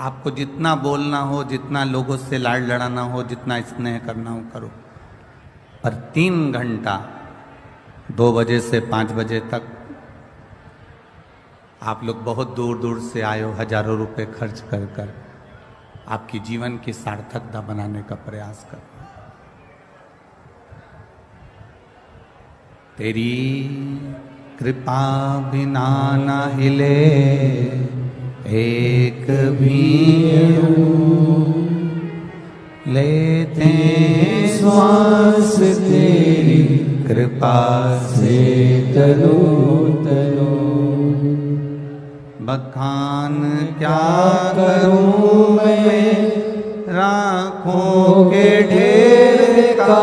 आपको जितना बोलना हो, जितना लोगों से लाड़ लड़ाना हो, जितना स्नेह करना हो करो, पर 3 घंटा 2 बजे से 5 बजे तक आप लोग बहुत दूर दूर से आए हो, हजारों रुपए खर्च कर कर आपकी जीवन की सार्थकता बनाने का प्रयास कर। तेरी कृपा बिना न हिले एक भी लेते श्वास तेरी कृपा से तनो तनो। बखान क्या करूं मैं राखों के ढेर का,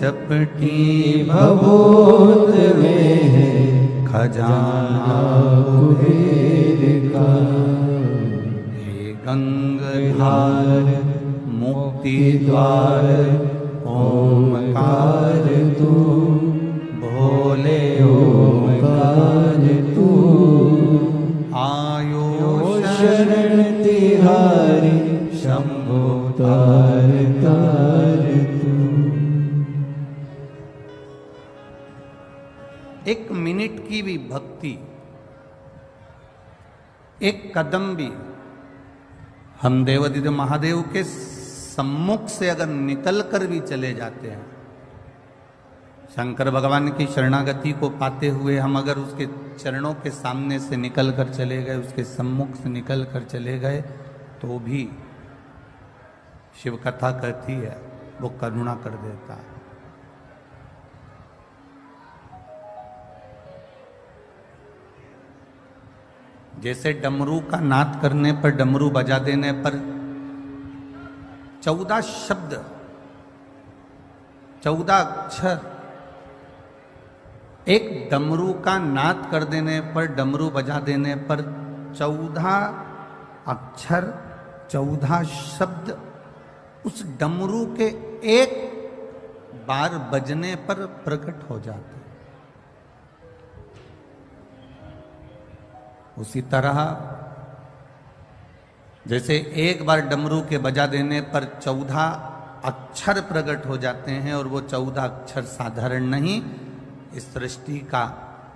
चपटी भभूत में है खजाना कुबेर का। हे गंगाधार मुक्ति द्वार ओमकार तू भोले ओमकार तू। आयो शरण तिहारी शंभो तार तार तू। 1 मिनट की भी भक्ति, 1 कदम भी हम देवादिदेव महादेव के सम्मुख से अगर निकल कर भी चले जाते हैं, शंकर भगवान की शरणागति को पाते हुए हम अगर उसके चरणों के सामने से निकल कर चले गए, उसके सम्मुख से निकल कर चले गए, तो भी शिव कथा कहती है वो करुणा कर देता है। जैसे डमरू का नाद करने पर, डमरू बजा देने पर 14 शब्द, 14 अक्षर, एक डमरू का नाद कर देने पर, डमरू बजा देने पर 14 अक्षर, 14 शब्द उस डमरू के एक बार बजने पर प्रकट हो जाते। उसी तरह जैसे एक बार डमरू के बजा देने पर 14 अक्षर प्रकट हो जाते हैं, और वो 14 अक्षर साधारण नहीं, इस सृष्टि का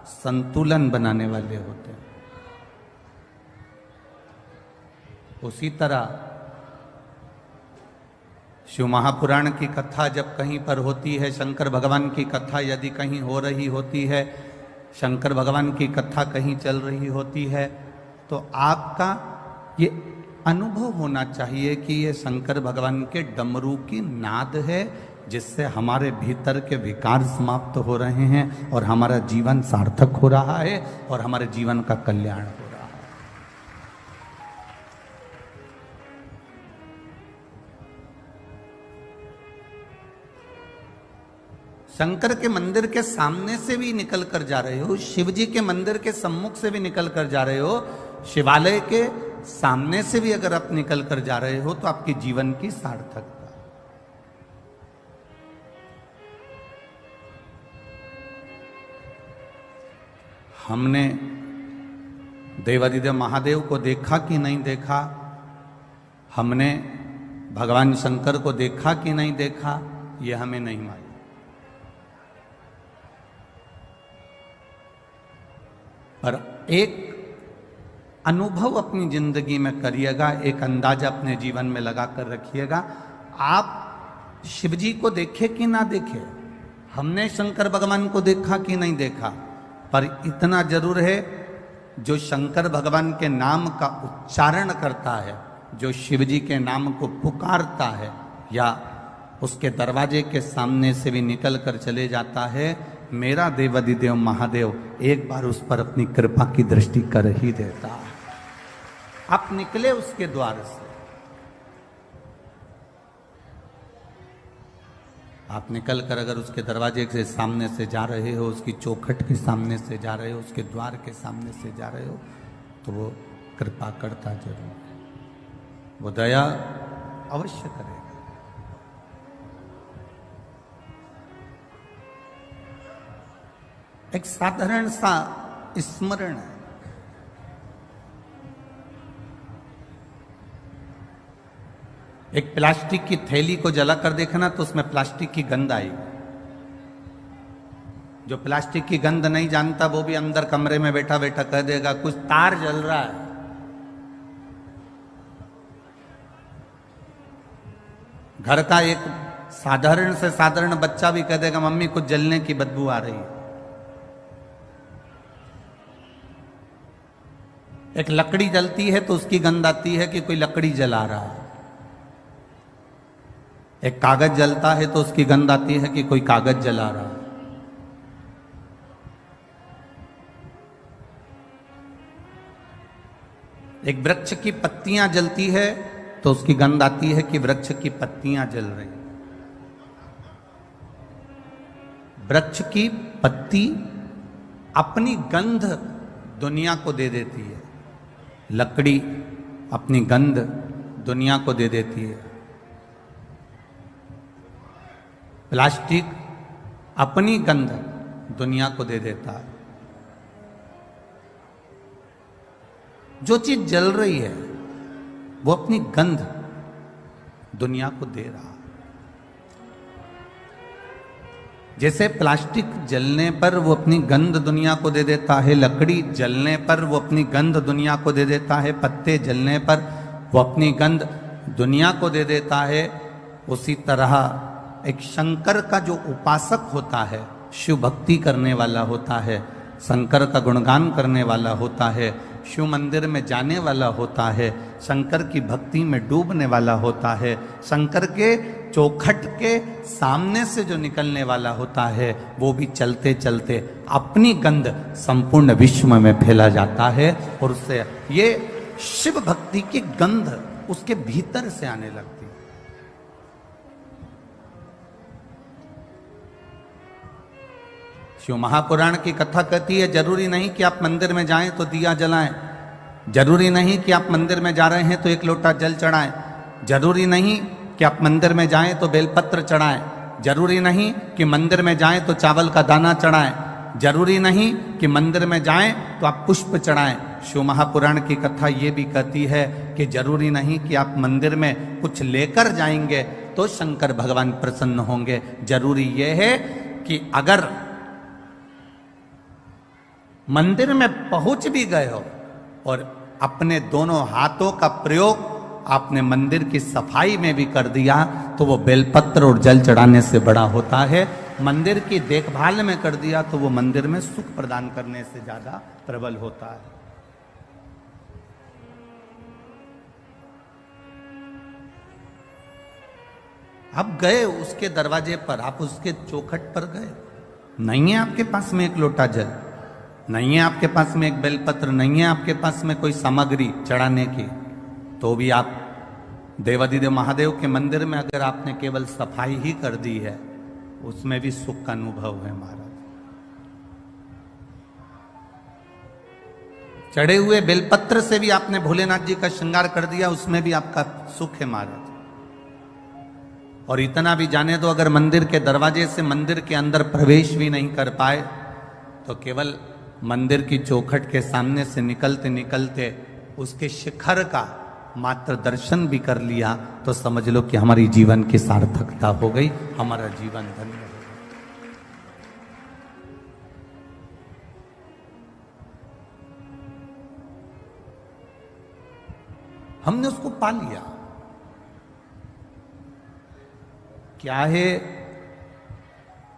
संतुलन बनाने वाले होते हैं। उसी तरह शिव महापुराण की कथा जब कहीं पर होती है, शंकर भगवान की कथा यदि कहीं हो रही होती है, शंकर भगवान की कथा कहीं चल रही होती है, तो आपका ये अनुभव होना चाहिए कि ये शंकर भगवान के डमरू की नाद है, जिससे हमारे भीतर के विकार समाप्त हो रहे हैं और हमारा जीवन सार्थक हो रहा है और हमारे जीवन का कल्याण हो रहा है। शंकर के मंदिर के सामने से भी निकल कर जा रहे हो, शिव जी के मंदिर के सम्मुख से भी निकल कर जा रहे हो, शिवालय के सामने से भी अगर आप निकल कर जा रहे हो, तो आपके जीवन की सार्थकता। हमने देवादिदेव महादेव को देखा कि नहीं देखा, हमने भगवान शंकर को देखा कि नहीं देखा, यह हमें नहीं मालूम। पर एक अनुभव अपनी जिंदगी में करिएगा, एक अंदाजा अपने जीवन में लगा कर रखिएगा। आप शिव जी को देखे कि ना देखे, हमने शंकर भगवान को देखा कि नहीं देखा, पर इतना जरूर है, जो शंकर भगवान के नाम का उच्चारण करता है, जो शिव जी के नाम को पुकारता है, या उसके दरवाजे के सामने से भी निकल कर चले जाता है, मेरा देवादिदेव महादेव एक बार उस पर अपनी कृपा की दृष्टि कर ही देता है। आप निकले उसके द्वार से, आप निकल कर अगर उसके दरवाजे के सामने से जा रहे हो, उसकी चौखट के सामने से जा रहे हो, उसके द्वार के सामने से जा रहे हो, तो वो कृपा करता जरूर है, वो दया अवश्य करेगा। एक साधारण सा स्मरण है। एक प्लास्टिक की थैली को जला कर देखना तो उसमें प्लास्टिक की गंध आएगी। जो प्लास्टिक की गंध नहीं जानता वो भी अंदर कमरे में बैठा बैठा कह देगा कुछ तार जल रहा है। घर का एक साधारण से साधारण बच्चा भी कह देगा मम्मी कुछ जलने की बदबू आ रही है। एक लकड़ी जलती है तो उसकी गंध आती है कि कोई लकड़ी जला रहा है। एक कागज जलता है तो उसकी गंध आती है कि कोई कागज जला रहा है। एक वृक्ष की पत्तियां जलती है तो उसकी गंध आती है कि वृक्ष की पत्तियां जल रही। वृक्ष की पत्ती अपनी गंध दुनिया को दे देती है, लकड़ी अपनी गंध दुनिया को दे देती है, प्लास्टिक अपनी गंध दुनिया को दे देता है। जो चीज जल रही है वो अपनी गंध दुनिया को दे रहा है। जैसे प्लास्टिक जलने पर वो अपनी गंध दुनिया को दे देता है, लकड़ी जलने पर वो अपनी गंध दुनिया को दे देता है, पत्ते जलने पर वो अपनी गंध दुनिया को दे देता है। उसी तरह एक शंकर का जो उपासक होता है, शिव भक्ति करने वाला होता है, शंकर का गुणगान करने वाला होता है, शिव मंदिर में जाने वाला होता है, शंकर की भक्ति में डूबने वाला होता है, शंकर के चौखट के सामने से जो निकलने वाला होता है, वो भी चलते चलते अपनी गंध संपूर्ण विश्व में फैला जाता है और उससे ये शिव भक्ति की गंध उसके भीतर से आने लगती है। शिव महापुराण की कथा कहती है जरूरी नहीं कि आप मंदिर में जाएं तो दिया जलाएं, जरूरी नहीं कि आप मंदिर में जा रहे हैं तो एक लोटा जल चढ़ाएं, जरूरी नहीं कि आप मंदिर में जाएं तो बेलपत्र चढ़ाएं, जरूरी नहीं कि मंदिर में जाएं तो चावल का दाना चढ़ाएं, जरूरी नहीं कि मंदिर में जाएं तो आप पुष्प चढ़ाएं। शिव महापुराण की कथा ये भी कहती है कि जरूरी नहीं कि आप मंदिर में कुछ लेकर जाएंगे तो शंकर भगवान प्रसन्न होंगे। जरूरी ये है कि अगर मंदिर में पहुंच भी गए हो और अपने दोनों हाथों का प्रयोग आपने मंदिर की सफाई में भी कर दिया तो वो बेलपत्र और जल चढ़ाने से बड़ा होता है। मंदिर की देखभाल में कर दिया तो वो मंदिर में सुख प्रदान करने से ज्यादा प्रबल होता है। आप गए उसके दरवाजे पर, आप उसके चौखट पर गए, नहीं है आपके पास में एक लोटा जल, नहीं है आपके पास में एक बेलपत्र, नहीं है आपके पास में कोई सामग्री चढ़ाने की, तो भी आप देवाधिदेव महादेव के मंदिर में अगर आपने केवल सफाई ही कर दी है उसमें भी सुख का अनुभव है महाराज। चढ़े हुए बेलपत्र से भी आपने भोलेनाथ जी का श्रृंगार कर दिया, उसमें भी आपका सुख है महाराज। और इतना भी जाने दो, अगर मंदिर के दरवाजे से मंदिर के अंदर प्रवेश भी नहीं कर पाए तो केवल मंदिर की चौखट के सामने से निकलते निकलते उसके शिखर का मात्र दर्शन भी कर लिया तो समझ लो कि हमारी जीवन की सार्थकता हो गई, हमारा जीवन धन्य हो गया। हमने उसको पा लिया। क्या है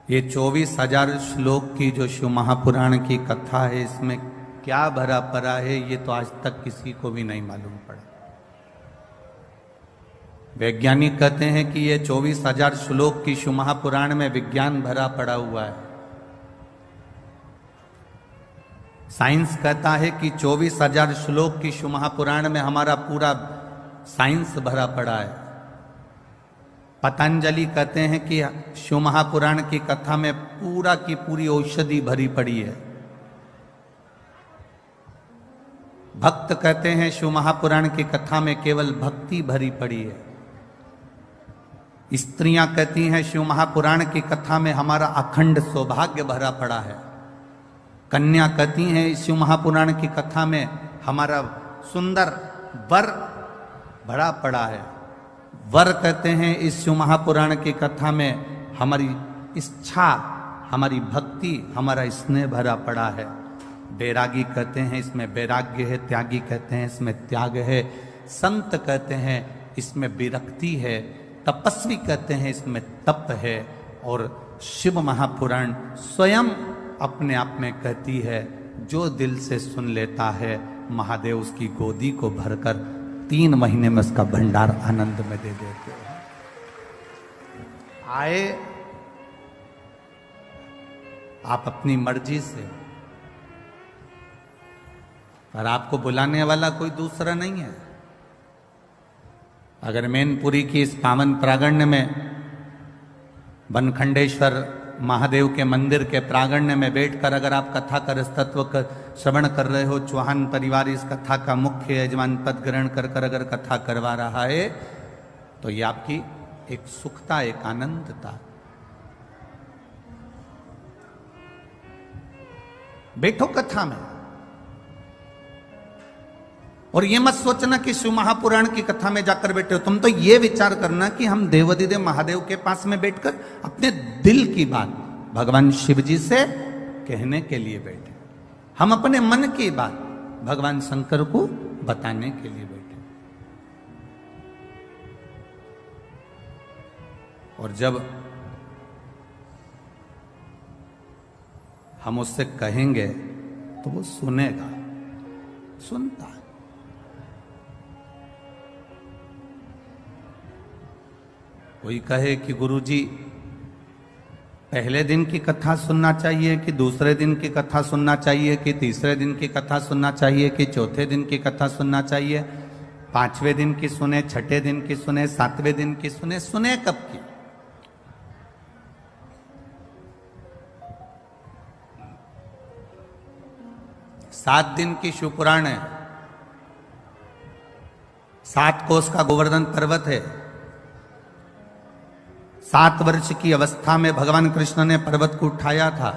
ये 24,000 श्लोक की जो शिव महापुराण की कथा है, इसमें क्या भरा पड़ा है ये तो आज तक किसी को भी नहीं मालूम पड़ा। वैज्ञानिक कहते हैं कि ये 24,000 श्लोक की शिव महापुराण में विज्ञान भरा पड़ा हुआ है। साइंस कहता है कि 24,000 श्लोक की शिव महापुराण में हमारा पूरा साइंस भरा पड़ा है। पतंजलि कहते हैं कि शिव महापुराण की कथा में पूरा की पूरी औषधि भरी पड़ी है। भक्त कहते हैं शिव महापुराण की कथा में केवल भक्ति भरी पड़ी है। स्त्रियां कहती हैं शिव महापुराण की कथा में हमारा अखंड सौभाग्य भरा पड़ा है। कन्या कहती हैं शिव महापुराण की कथा में हमारा सुंदर वर भरा पड़ा है। वर कहते हैं इस शिव महापुराण की कथा में हमारी इच्छा, हमारी भक्ति, हमारा स्नेह भरा पड़ा है। बैरागी कहते हैं इसमें वैराग्य है, त्यागी कहते हैं इसमें त्याग है, संत कहते हैं इसमें विरक्ति है, तपस्वी कहते हैं इसमें तप है। और शिव महापुराण स्वयं अपने आप में कहती है जो दिल से सुन लेता है महादेव उसकी गोदी को भरकर 3 महीने में उसका भंडार आनंद में दे देते हैं। आए आप अपनी मर्जी से, पर आपको बुलाने वाला कोई दूसरा नहीं है। अगर मैनपुरी की इस पावन प्रांगण्य में बनखंडेश्वर महादेव के मंदिर के प्रांगण्य में बैठकर अगर आप कथा का तत्व का श्रवण कर रहे हो, चौहान परिवार इस कथा का मुख्य यजमान पद ग्रहण कर अगर कथा करवा रहा है, तो ये आपकी एक सुखता, एक आनंदता। बैठो कथा में, और ये मत सोचना कि शिव महापुराण की कथा में जाकर बैठे हो। तुम तो ये विचार करना कि हम देवाधिदेव महादेव के पास में बैठकर अपने दिल की बात भगवान शिव जी से कहने के लिए बैठे, हम अपने मन की बात भगवान शंकर को बताने के लिए बैठे। और जब हम उससे कहेंगे तो वो सुनेगा, सुनता है। कोई कहे कि गुरुजी पहले दिन की कथा सुनना चाहिए कि दूसरे दिन की कथा सुनना चाहिए कि तीसरे दिन की कथा सुनना चाहिए कि चौथे दिन की कथा सुनना चाहिए, 5वें दिन की सुने, 6ठे दिन की सुने, 7वें दिन की सुने, सुने कब की? सात दिन की शिवपुराण है, 7 कोस का गोवर्धन पर्वत है। 7 वर्ष की अवस्था में भगवान कृष्ण ने पर्वत को उठाया था।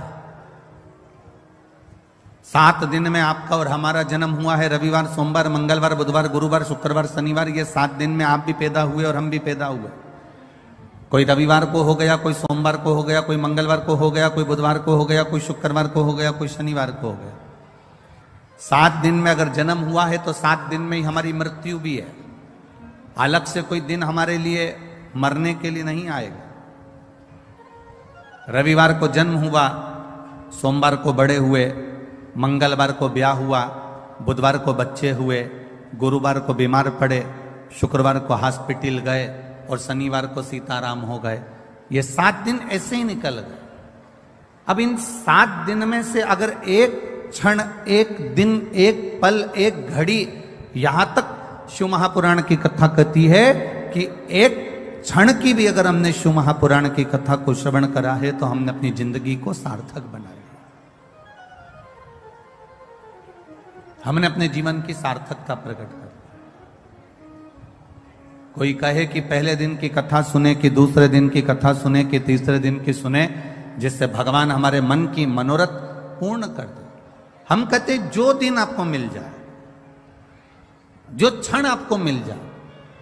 7 दिन में आपका और हमारा जन्म हुआ है। रविवार, सोमवार, मंगलवार, बुधवार, गुरुवार, शुक्रवार, शनिवार, ये 7 दिन में आप भी पैदा हुए और हम भी पैदा हुए। कोई रविवार को हो गया, कोई सोमवार को हो गया, कोई मंगलवार को हो गया, कोई बुधवार को हो गया, कोई शुक्रवार को हो गया, कोई शनिवार को हो गया। 7 दिन में अगर जन्म हुआ है तो 7 दिन में ही हमारी मृत्यु भी है। अलग से कोई दिन हमारे लिए मरने के लिए नहीं आएगा। रविवार को जन्म हुआ, सोमवार को बड़े हुए, मंगलवार को ब्याह हुआ, बुधवार को बच्चे हुए, गुरुवार को बीमार पड़े, शुक्रवार को हॉस्पिटल गए और शनिवार को सीताराम हो गए। ये 7 दिन ऐसे ही निकल गए। अब इन 7 दिन में से अगर एक क्षण, एक दिन, एक पल, एक घड़ी, यहां तक शिव महापुराण की कथा कहती है कि एक क्षण की भी अगर हमने शिव महापुराण की कथा को श्रवण करा है तो हमने अपनी जिंदगी को सार्थक बना लिया, हमने अपने जीवन की सार्थकता प्रकट कर। कोई कहे कि पहले दिन की कथा सुने कि दूसरे दिन की कथा सुने कि तीसरे दिन की सुने, जिससे भगवान हमारे मन की मनोरथ पूर्ण कर दे। हम कहते जो दिन आपको मिल जाए, जो क्षण आपको मिल जाए,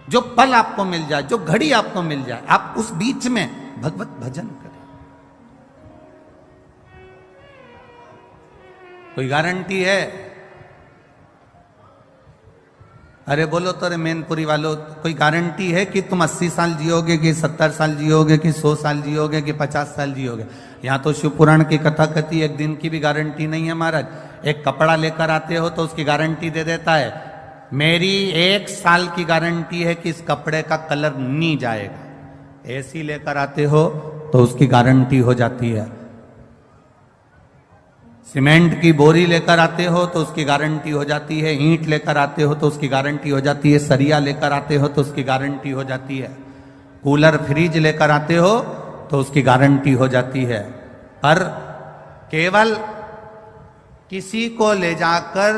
जो पल आपको मिल जाए, जो घड़ी आपको मिल जाए, आप उस बीच में भगवत भजन करें। कोई गारंटी है? अरे बोलो तो, अरे मैनपुरी वालों, कोई गारंटी है कि तुम 80 साल जियोगे कि 70 साल जियोगे कि 100 साल जियोगे कि 50 साल जियोगे? यहां तो शिव पुराण की कथा कहती है एक दिन की भी गारंटी नहीं है महाराज। एक कपड़ा लेकर आते हो तो उसकी गारंटी दे देता है, मेरी 1 साल की गारंटी है कि इस कपड़े का कलर नहीं जाएगा। एसी लेकर आते हो तो उसकी गारंटी हो जाती है। सीमेंट की बोरी लेकर आते हो तो उसकी गारंटी हो जाती है। ईंट लेकर आते हो तो उसकी गारंटी हो जाती है। सरिया लेकर आते हो तो उसकी गारंटी हो जाती है। कूलर, फ्रिज लेकर आते हो तो उसकी गारंटी हो जाती है। पर केवल किसी को ले जाकर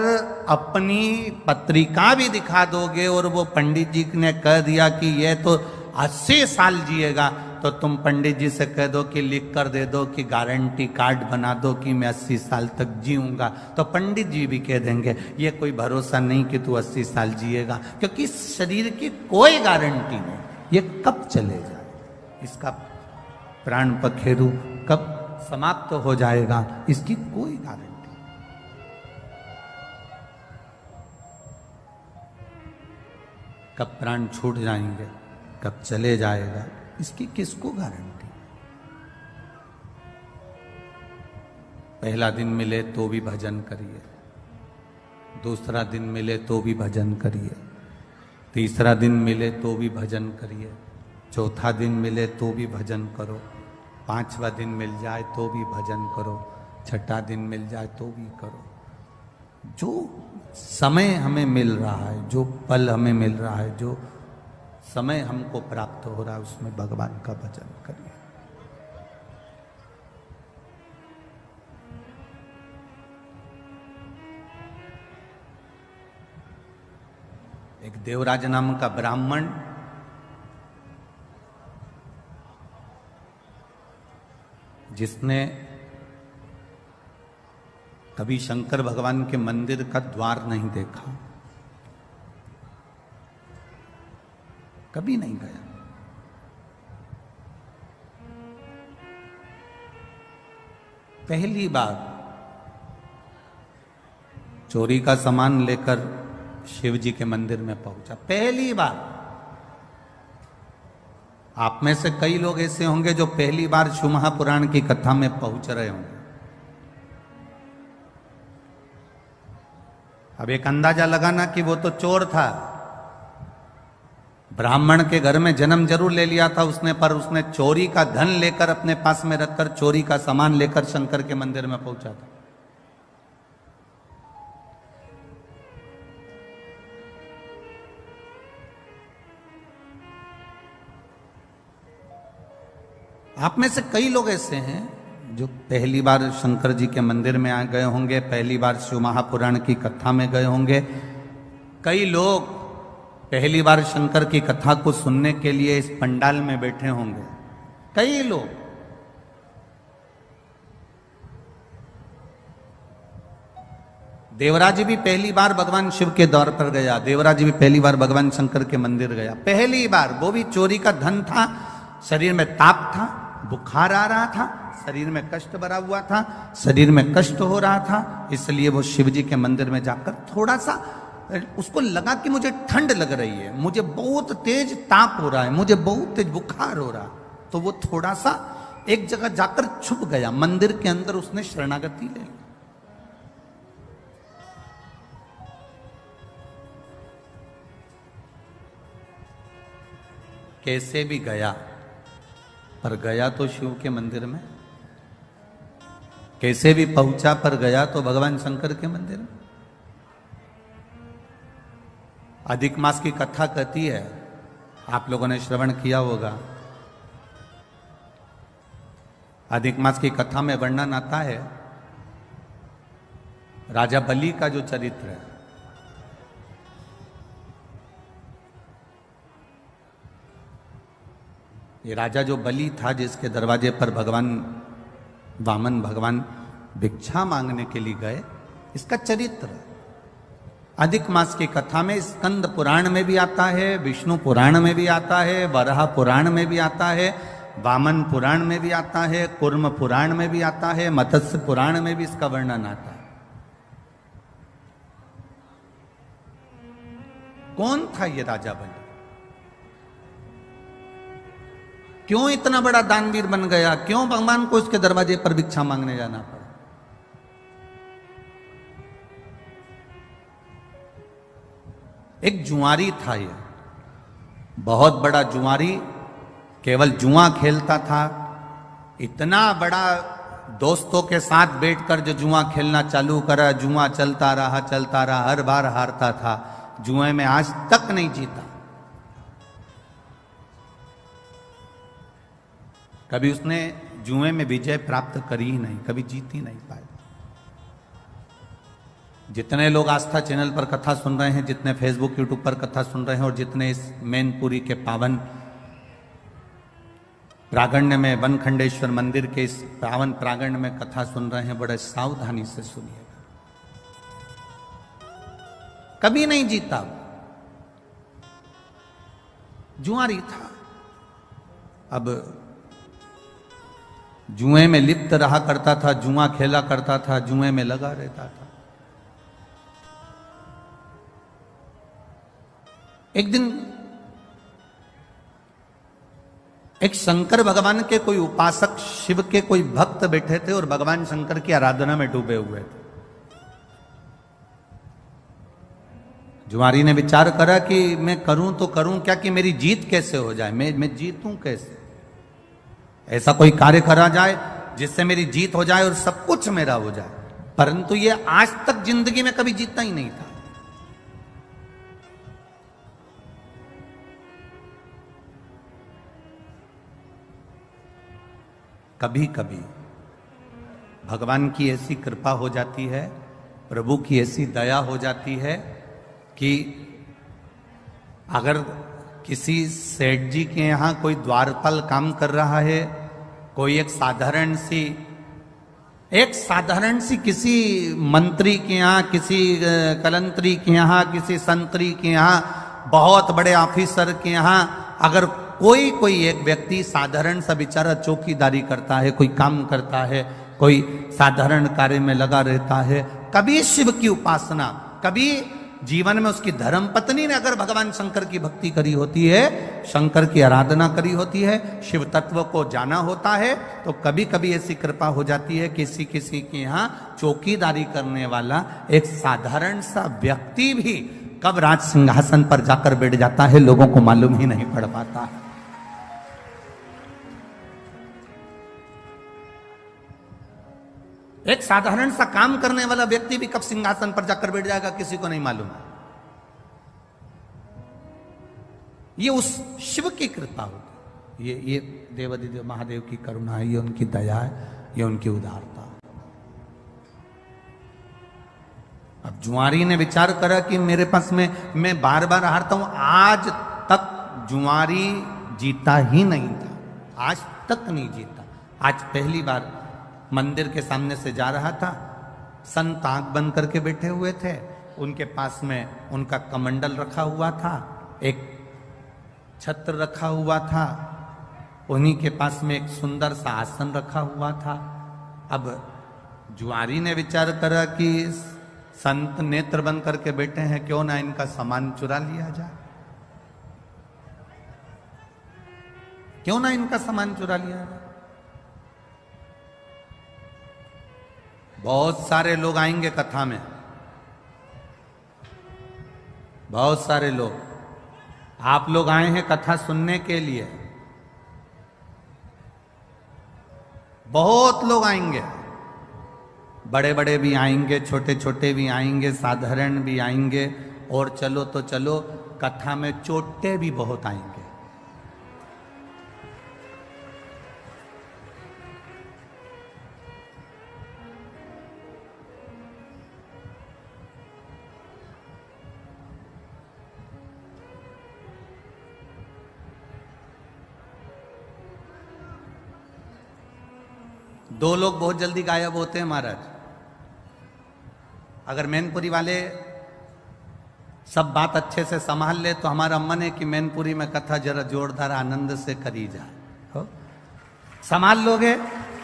अपनी पत्रिका भी दिखा दोगे और वो पंडित जी ने कह दिया कि ये तो 80 साल जिएगा, तो तुम पंडित जी से कह दो कि लिख कर दे दो कि गारंटी कार्ड बना दो कि मैं 80 साल तक जीऊंगा, तो पंडित जी भी कह देंगे ये कोई भरोसा नहीं कि तू 80 साल जिएगा, क्योंकि शरीर की कोई गारंटी नहीं। ये कब चले जाए, इसका प्राण पखेरु कब समाप्त हो जाएगा, इसकी कोई गारंटी। कब प्राण छूट जाएंगे, कब चले जाएगा, इसकी किसको गारंटी। पहला दिन मिले तो भी भजन करिए, दूसरा दिन मिले तो भी भजन करिए, तीसरा दिन मिले तो भी भजन करिए, चौथा दिन मिले तो भी भजन करो, पांचवा दिन मिल जाए तो भी भजन करो, छठा दिन मिल जाए तो भी करो। जो समय हमें मिल रहा है, जो पल हमें मिल रहा है, जो समय हमको प्राप्त हो रहा है, उसमें भगवान का भजन करिए। एक देवराज नाम का ब्राह्मण जिसने कभी शंकर भगवान के मंदिर का द्वार नहीं देखा, कभी नहीं गया, पहली बार चोरी का सामान लेकर शिव जी के मंदिर में पहुंचा, पहली बार। आप में से कई लोग ऐसे होंगे जो पहली बार शिव महापुराण की कथा में पहुंच रहे होंगे। अब एक अंदाजा लगाना कि वो तो चोर था, ब्राह्मण के घर में जन्म जरूर ले लिया था उसने, पर उसने चोरी का धन लेकर अपने पास में रखकर चोरी का सामान लेकर शंकर के मंदिर में पहुंचा था। आप में से कई लोग ऐसे हैं जो पहली बार शंकर जी के मंदिर में आ गए होंगे, पहली बार शिव महापुराण की कथा में गए होंगे। कई लोग पहली बार शंकर की कथा को सुनने के लिए इस पंडाल में बैठे होंगे, कई लोग। देवराज भी पहली बार भगवान शिव के दौर पर गया, देवराज भी पहली बार भगवान शंकर के मंदिर गया, पहली बार। वो भी चोरी का धन था, शरीर में ताप था, बुखार आ रहा था, शरीर में कष्ट भरा हुआ था, शरीर में कष्ट हो रहा था, इसलिए वो शिव जी के मंदिर में जाकर थोड़ा सा उसको लगा कि मुझे ठंड लग रही है, मुझे बहुत तेज ताप हो रहा है, मुझे बहुत तेज बुखार हो रहा, तो वो थोड़ा सा एक जगह जाकर छुप गया, मंदिर के अंदर उसने शरणागति ले ली। कैसे भी गया, पर गया तो शिव के मंदिर में, कैसे भी पहुंचा पर गया तो भगवान शंकर के मंदिर में। अधिक मास की कथा कहती है, आप लोगों ने श्रवण किया होगा। अधिक मास की कथा में वर्णन आता है राजा बलि का जो चरित्र है। ये राजा जो बलि था, जिसके दरवाजे पर भगवान वामन भगवान भिक्षा मांगने के लिए गए, इसका चरित्र अधिक मास की कथा में स्कंद पुराण में भी आता है, विष्णु पुराण में भी आता है, वराह पुराण में भी आता है, वामन पुराण में भी आता है, कूर्म पुराण में भी आता है, मत्स्य पुराण में भी इसका वर्णन आता है। कौन था ये राजा बलि? क्यों इतना बड़ा दानवीर बन गया? क्यों भगवान को इसके दरवाजे पर भिक्षा मांगने जाना पड़ा? एक जुआरी था ये, बहुत बड़ा जुआरी, केवल जुआ खेलता था। इतना बड़ा दोस्तों के साथ बैठकर जो जुआ खेलना चालू करा, जुआ चलता रहा, हर बार हारता था, जुए में आज तक नहीं जीता। कभी उसने जुए में विजय प्राप्त करी ही नहीं, कभी जीत ही नहीं पाए। जितने लोग आस्था चैनल पर कथा सुन रहे हैं, जितने फेसबुक यूट्यूब पर कथा सुन रहे हैं, और जितने इस मैनपुरी के पावन प्रांगण में, वनखंडेश्वर मंदिर के इस पावन प्रांगण में कथा सुन रहे हैं, बड़े सावधानी से सुनिएगा। कभी नहीं जीता, जुआरी था। अब जुए में लिप्त रहा करता था, जुआ खेला करता था, जुए में लगा रहता था। एक दिन एक शंकर भगवान के कोई उपासक, शिव के कोई भक्त बैठे थे और भगवान शंकर की आराधना में डूबे हुए थे। जुआरी ने विचार करा कि मैं करूं तो करूं क्या, कि मेरी जीत कैसे हो जाए, मैं जीतूं कैसे, ऐसा कोई कार्य करा जाए जिससे मेरी जीत हो जाए और सब कुछ मेरा हो जाए। परंतु ये आज तक जिंदगी में कभी जीता ही नहीं था। कभी कभी भगवान की ऐसी कृपा हो जाती है, प्रभु की ऐसी दया हो जाती है कि अगर किसी सेठ जी के यहाँ कोई द्वारपाल काम कर रहा है, कोई एक साधारण सी किसी मंत्री के यहाँ, किसी कलंतरी के यहाँ, किसी संतरी के यहाँ, बहुत बड़े ऑफिसर के यहाँ अगर कोई एक व्यक्ति साधारण सा बेचारा चौकीदारी करता है, कोई काम करता है, कोई साधारण कार्य में लगा रहता है, कभी शिव की उपासना, कभी जीवन में उसकी धर्म पत्नी ने अगर भगवान शंकर की भक्ति करी होती है, शंकर की आराधना करी होती है, शिव तत्व को जाना होता है, तो कभी कभी ऐसी कृपा हो जाती है किसी किसी के यहाँ चौकीदारी करने वाला एक साधारण सा व्यक्ति भी कब राज सिंहासन पर जाकर बैठ जाता है, लोगों को मालूम ही नहीं पड़ पाता। एक साधारण सा काम करने वाला व्यक्ति भी कब सिंहासन पर जाकर बैठ जाएगा, किसी को नहीं मालूम। ये उस शिव की कृपा होती है, ये देवाधिदेव महादेव की करुणा है, ये उनकी दया है, ये उनकी उदारता। अब जुआरी ने विचार करा कि मेरे पास में मैं बार बार हारता हूं। आज तक जुआरी जीता ही नहीं था, आज तक नहीं जीता। आज पहली बार मंदिर के सामने से जा रहा था, संत आंख बंद करके बैठे हुए थे, उनके पास में उनका कमंडल रखा हुआ था, एक छत्र रखा हुआ था, उन्हीं के पास में एक सुंदर सा आसन रखा हुआ था। अब जुआरी ने विचार करा कि संत नेत्र बंद करके बैठे हैं, क्यों ना इनका सामान चुरा लिया जाए, क्यों ना इनका सामान चुरा लिया जाए। बहुत सारे लोग आएंगे कथा में, बहुत सारे लोग, आप लोग आए हैं कथा सुनने के लिए, बहुत लोग आएंगे, बड़े बड़े भी आएंगे, छोटे छोटे भी आएंगे, साधारण भी आएंगे, और चलो तो चलो कथा में चोटे भी बहुत आएंगे। दो लोग बहुत जल्दी गायब होते हैं महाराज। अगर मैनपुरी वाले सब बात अच्छे से संभाल ले तो हमारा मन है कि मैनपुरी में कथा जरा जोरदार आनंद से करी जाए। हो संभाल लोगे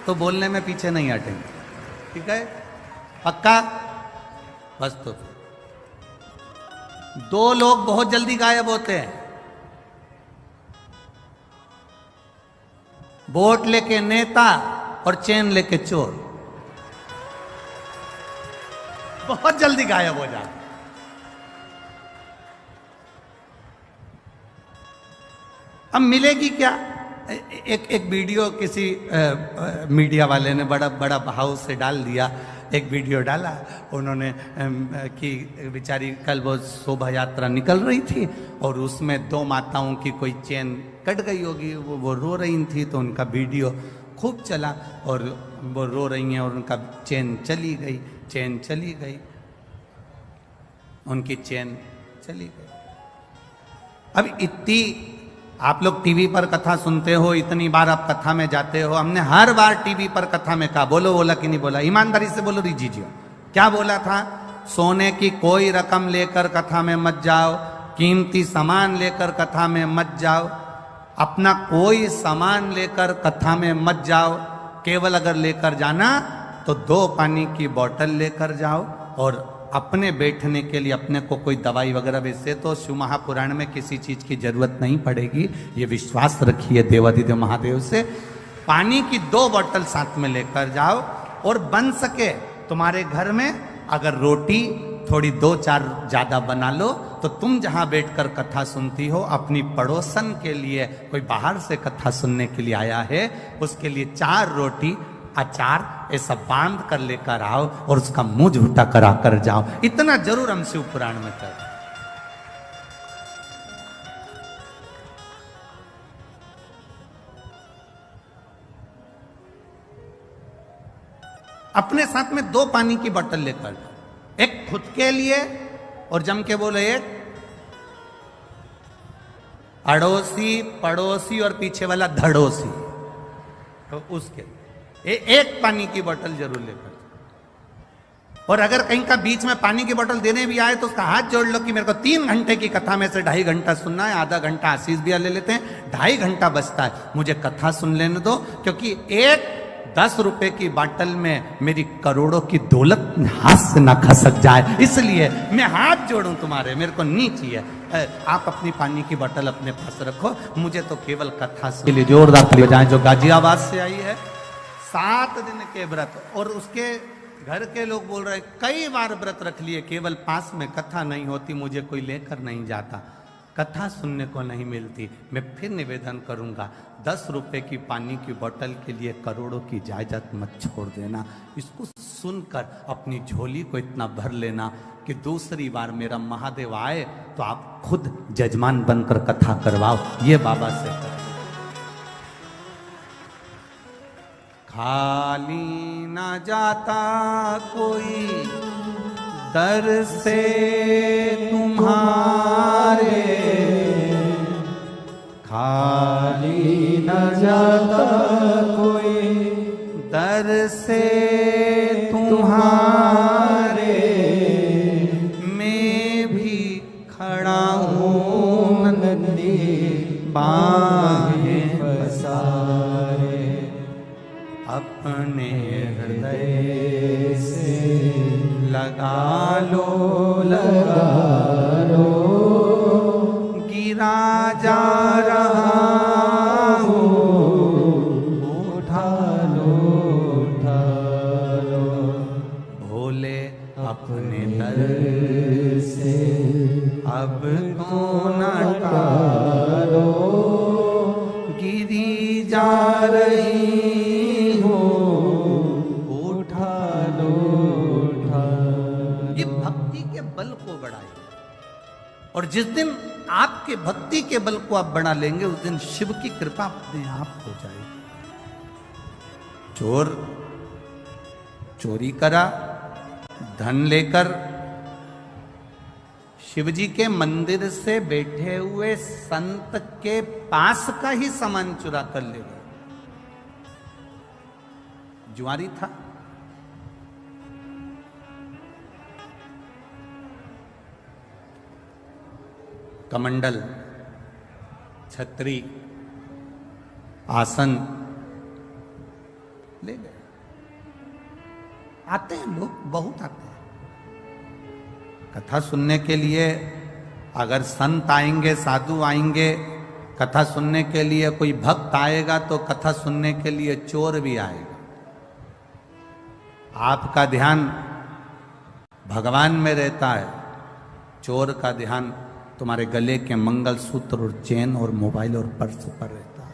तो बोलने में पीछे नहीं हटेंगे, ठीक है, पक्का? बस तो दो लोग बहुत जल्दी गायब होते हैं, वोट लेके नेता और चैन लेके चोर, बहुत जल्दी गायब हो जाते। अब मिलेगी क्या? एक वीडियो किसी मीडिया वाले ने बड़ा भाव से डाल दिया, एक वीडियो डाला उन्होंने कि बेचारी कल वो शोभा यात्रा निकल रही थी और उसमें दो माताओं की कोई चेन कट गई होगी, वो रो रही थी, तो उनका वीडियो खूब चला और वो रो रही हैं और उनका चेन चली गई, चेन चली गई, उनकी चेन चली गई। अब इतनी आप लोग टीवी पर कथा सुनते हो, इतनी बार आप कथा में जाते हो, हमने हर बार टीवी पर कथा में कहा, बोला कि नहीं बोला? ईमानदारी से बोलो रिजीजियो, क्या बोला था? सोने की कोई रकम लेकर कथा में मत जाओ, कीमती सामान लेकर कथा में मत जाओ। अपना कोई सामान लेकर कथा में मत जाओ। केवल अगर लेकर जाना तो 2 पानी की बोतल लेकर जाओ, और अपने बैठने के लिए अपने को कोई दवाई वगैरह, वैसे तो शिव महापुराण में किसी चीज की जरूरत नहीं पड़ेगी, ये विश्वास रखिए देवाधिदेव महादेव से। पानी की 2 बोतल साथ में लेकर जाओ, और बन सके तुम्हारे घर में अगर रोटी थोड़ी 2-4 ज्यादा बना लो, तो तुम जहां बैठकर कथा सुनती हो, अपनी पड़ोसन के लिए, कोई बाहर से कथा सुनने के लिए आया है, उसके लिए 4 रोटी अचार ऐसा बांध कर लेकर आओ, और उसका मुंह झूठा करा कर जाओ। इतना जरूर हम शिव पुराण में कर। अपने साथ में 2 पानी की बोतल लेकर जाओ, एक खुद के लिए, और जम के बोले एक अड़ोसी पड़ोसी और पीछे वाला धड़ोसी, तो उसके एक पानी की बोतल जरूर लेकर। और अगर कहीं का बीच में पानी की बोतल देने भी आए तो उसका हाथ जोड़ लो कि मेरे को 3 घंटे की कथा में से 2.5 घंटा सुनना है, आधा घंटा आशीष भी ले लेते हैं, 2.5 घंटा बचता है, मुझे कथा सुन लेने दो, क्योंकि एक 10 रुपए की बोतल में मेरी करोड़ों की दौलत हाथ से ना खसक जाए, इसलिए मैं हाथ जोड़ूं तुम्हारे, मेरे को नहीं चाहिए। आप अपनी पानी की बोतल अपने पास रखो, मुझे तो केवल कथा के लिए जोरदार ताली बजाएं जो गाजियाबाद से आई है। 7 दिन के व्रत, और उसके घर के लोग बोल रहे कई बार व्रत रख लिए, केवल पास में कथा नहीं होती, मुझे कोई लेकर नहीं जाता, कथा सुनने को नहीं मिलती। मैं फिर निवेदन करूंगा, 10 रुपए की पानी की बोतल के लिए करोड़ों की जायदाद मत छोड़ देना। इसको सुनकर अपनी झोली को इतना भर लेना कि दूसरी बार मेरा महादेव आए तो आप खुद जजमान बनकर कथा करवाओ। ये बाबा से कर। खाली ना जाता कोई दर से तुम्हारे, खाली न जाता कोई दर से तुम्हारे, मैं भी खड़ा हूँ नंदी बाहें पसारे, अपने हृदय से लगा लो गिरा जा रहा हूँ, उठा लो भोले अपने दर से अब तो न टालो, गिरी जा रही हो, उठा लो। ये भक्ति के बल को बढ़ाइए, और जिस दिन आपके भक्ति के बल को आप बढ़ा लेंगे, उस दिन शिव की कृपा अपने आप हो जाएगी। चोर चोरी करा, धन लेकर शिवजी के मंदिर से बैठे हुए संत के पास का ही सामान चुरा कर ले गए। जुआरी था, कमंडल, छतरी, आसन ले गए। आते हैं लोग, बहुत आते हैं कथा सुनने के लिए। अगर संत आएंगे, साधु आएंगे कथा सुनने के लिए, कोई भक्त आएगा तो कथा सुनने के लिए चोर भी आएगा। आपका ध्यान भगवान में रहता है, चोर का ध्यान तुम्हारे गले के मंगलसूत्र और चेन और मोबाइल और पर्स पर रहता है।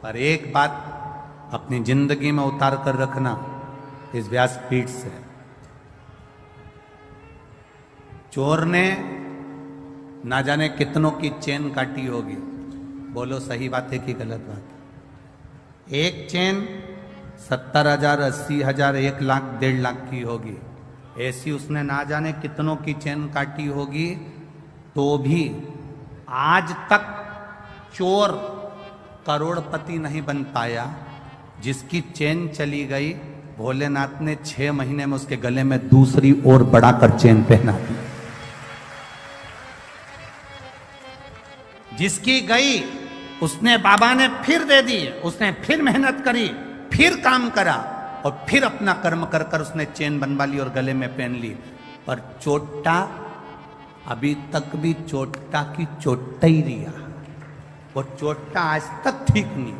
पर एक बात अपनी जिंदगी में उतार कर रखना इस व्यासपीठ से, चोर ने ना जाने कितनों की चेन काटी होगी। बोलो सही बात है कि गलत बात है? एक चेन 70,000, 80,000, 1 लाख, 1.5 लाख की होगी। ऐसी उसने ना जाने कितनों की चेन काटी होगी, तो भी आज तक चोर करोड़पति नहीं बन पाया। जिसकी चेन चली गई, भोलेनाथ ने 6 महीने में उसके गले में दूसरी और बढ़ाकर चेन पहना दी। जिसकी गई उसने बाबा ने फिर दे दी, उसने फिर मेहनत करी, फिर काम करा और फिर अपना कर्म कर कर उसने चेन बनवा ली और गले में पहन ली। पर चोटा अभी तक भी चोटा की चोटा ही रिया, वो चोटा आज तक ठीक नहीं।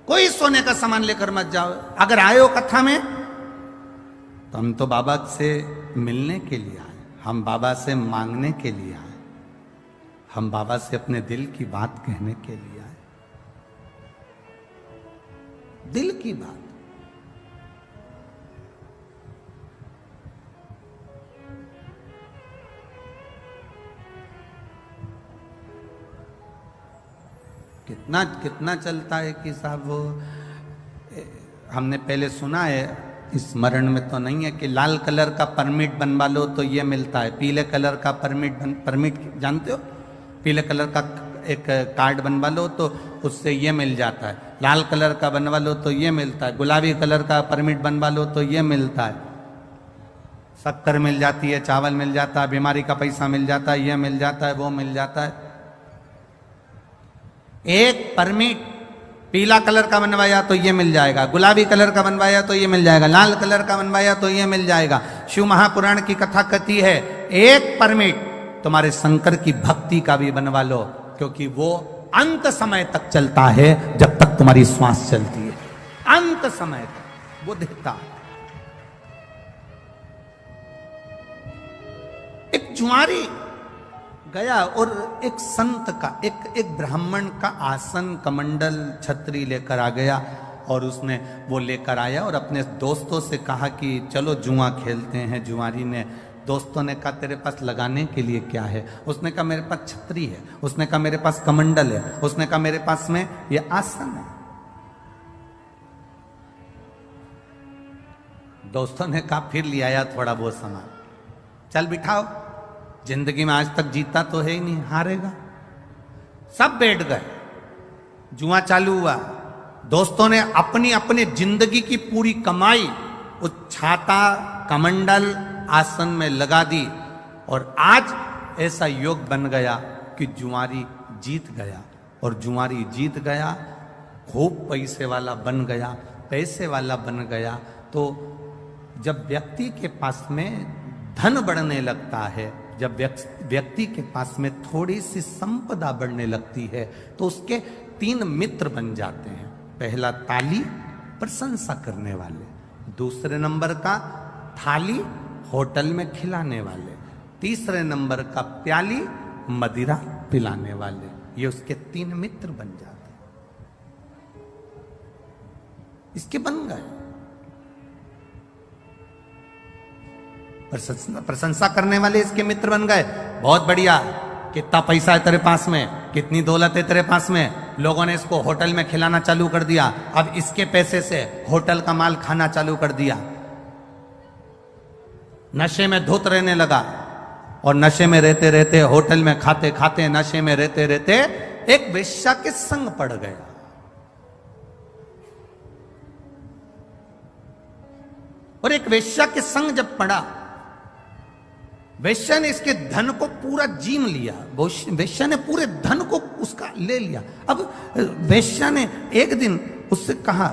कोई सोने का सामान लेकर मत जाओ। अगर आए हो कथा में तो हम तो बाबा से मिलने के लिए आए, हम बाबा से मांगने के लिए आए, हम बाबा से अपने दिल की बात कहने के लिए आए। दिल की बात। कितना कितना चलता है कि साहब वो हमने पहले सुना है, स्मरण में तो नहीं है, कि लाल कलर का परमिट बनवा लो तो ये मिलता है, पीले कलर का परमिट जानते हो, पीले कलर का एक कार्ड बनवा लो तो उससे ये मिल जाता है, लाल कलर का बनवा लो तो ये मिलता है, गुलाबी कलर का परमिट बनवा लो तो ये मिलता है, शक्कर मिल जाती है, चावल मिल जाता है, बीमारी का पैसा मिल जाता है, ये मिल जाता है, वो मिल जाता है। एक परमिट पीला कलर का बनवाया तो ये मिल जाएगा, गुलाबी कलर का बनवाया तो ये मिल जाएगा, लाल कलर का बनवाया तो ये मिल जाएगा। शिव महापुराण की कथा कहती है एक परमिट तुम्हारे शंकर की भक्ति का भी बनवा लो, क्योंकि वो अंत समय तक चलता है, जब तक तुम्हारी श्वास चलती है, अंत समय तक वो देता है। एक जुआरी गया और एक संत का, एक ब्राह्मण का आसन कमंडल छतरी लेकर आ गया और उसने वो लेकर आया और अपने दोस्तों से कहा कि चलो जुआ खेलते हैं। जुआरी ने, दोस्तों ने कहा तेरे पास लगाने के लिए क्या है? उसने कहा मेरे पास छतरी है, उसने कहा मेरे पास कमंडल है, उसने कहा मेरे पास में ये आसन है। दोस्तों ने कहा फिर ले आया थोड़ा बहुत सामान, चल बिठाओ, जिंदगी में आज तक जीता तो है ही नहीं, हारेगा। सब बैठ गए, जुआ चालू हुआ। दोस्तों ने अपनी अपनी जिंदगी की पूरी कमाई उस छाता कमंडल आसन में लगा दी और आज ऐसा योग बन गया कि जुआरी जीत गया। और जुआरी जीत गया, खूब पैसे वाला बन गया। पैसे वाला बन गया तो जब व्यक्ति के पास में धन बढ़ने लगता है, जब व्यक्ति के पास में थोड़ी सी संपदा बढ़ने लगती है तो उसके 3 मित्र बन जाते हैं। पहला ताली, प्रशंसा करने वाले, दूसरे नंबर का थाली, होटल में खिलाने वाले, तीसरे नंबर का प्याली, मदिरा पिलाने वाले। ये उसके 3 मित्र बन जाते हैं, इसके बन गए। प्रशंसा करने वाले इसके मित्र बन गए। बहुत बढ़िया, कितना पैसा है तेरे पास में, कितनी दौलत है तेरे पास में। लोगों ने इसको होटल में खिलाना चालू कर दिया, अब इसके पैसे से होटल का माल खाना चालू कर दिया। नशे में धुत रहने लगा और नशे में रहते रहते, होटल में खाते खाते, नशे में रहते रहते एक वेश्या के संग पड़ गया। और एक वेश्या के संग जब पड़ा, वेश्या ने इसके धन को पूरा जीम लिया, वेश्या ने पूरे धन को उसका ले लिया। अब वेश्या ने एक दिन उससे कहा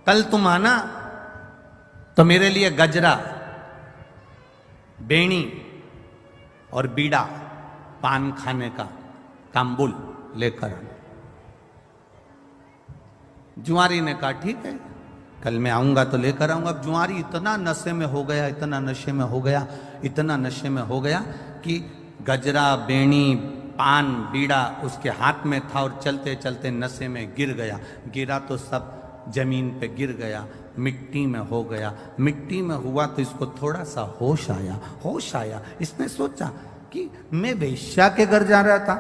कल तुम आना तो मेरे लिए गजरा, बेणी और बीड़ा, पान खाने का तांबुल लेकर आना। जुआरी ने कहा ठीक है, कल मैं आऊंगा तो लेकर आऊंगा। अब जुआरी इतना नशे में हो गया, इतना नशे में हो गया, इतना नशे में हो गया कि गजरा, बेणी, पान, बीड़ा उसके हाथ में था और चलते चलते नशे में गिर गया। गिरा तो सब जमीन पे गिर गया, मिट्टी में हो गया। मिट्टी में हुआ तो इसको थोड़ा सा होश आया। होश आया, इसने सोचा कि मैं वेश्या के घर जा रहा था,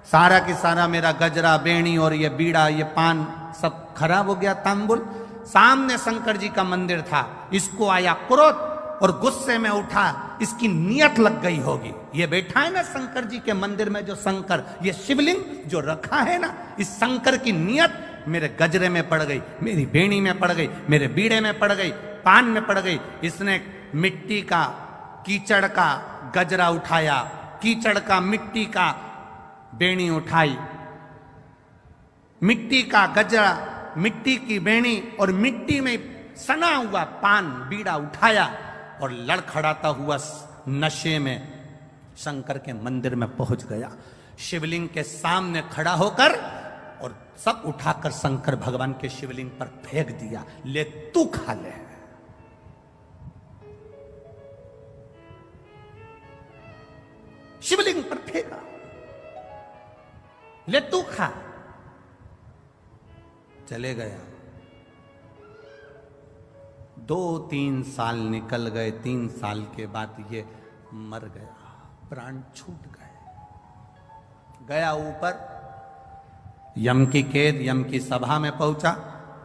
सारा के सारा मेरा गजरा, बेणी और ये बीड़ा, ये पान सब खराब हो गया, तांबुल। सामने शंकर जी का मंदिर था, इसको आया क्रोध और गुस्से में उठा, इसकी नियत लग गई होगी। ये बैठा है ना शंकर जी के मंदिर में, जो शंकर, ये शिवलिंग जो रखा है ना, इस शंकर की नियत मेरे गजरे में पड़ गई, मेरी बेणी में पड़ गई, मेरे बीड़े में पड़ गई, पान में पड़ गई। इसने मिट्टी का, कीचड़ का गजरा उठाया, कीचड़ का मिट्टी का बेणी उठाई, मिट्टी का गजरा, मिट्टी की बेणी और मिट्टी में सना हुआ पान बीड़ा उठाया और लड़खड़ाता हुआ नशे में शंकर के मंदिर में पहुंच गया। शिवलिंग के सामने खड़ा होकर और सब उठाकर शंकर भगवान के शिवलिंग पर फेंक दिया। ले तू खा ले। शिवलिंग पर फेंका, ले तू खा। चले गया। 2-3 साल निकल गए। 3 साल के बाद ये मर गया, प्राण छूट गए। गया ऊपर, यम की कैद, यम की सभा में पहुंचा।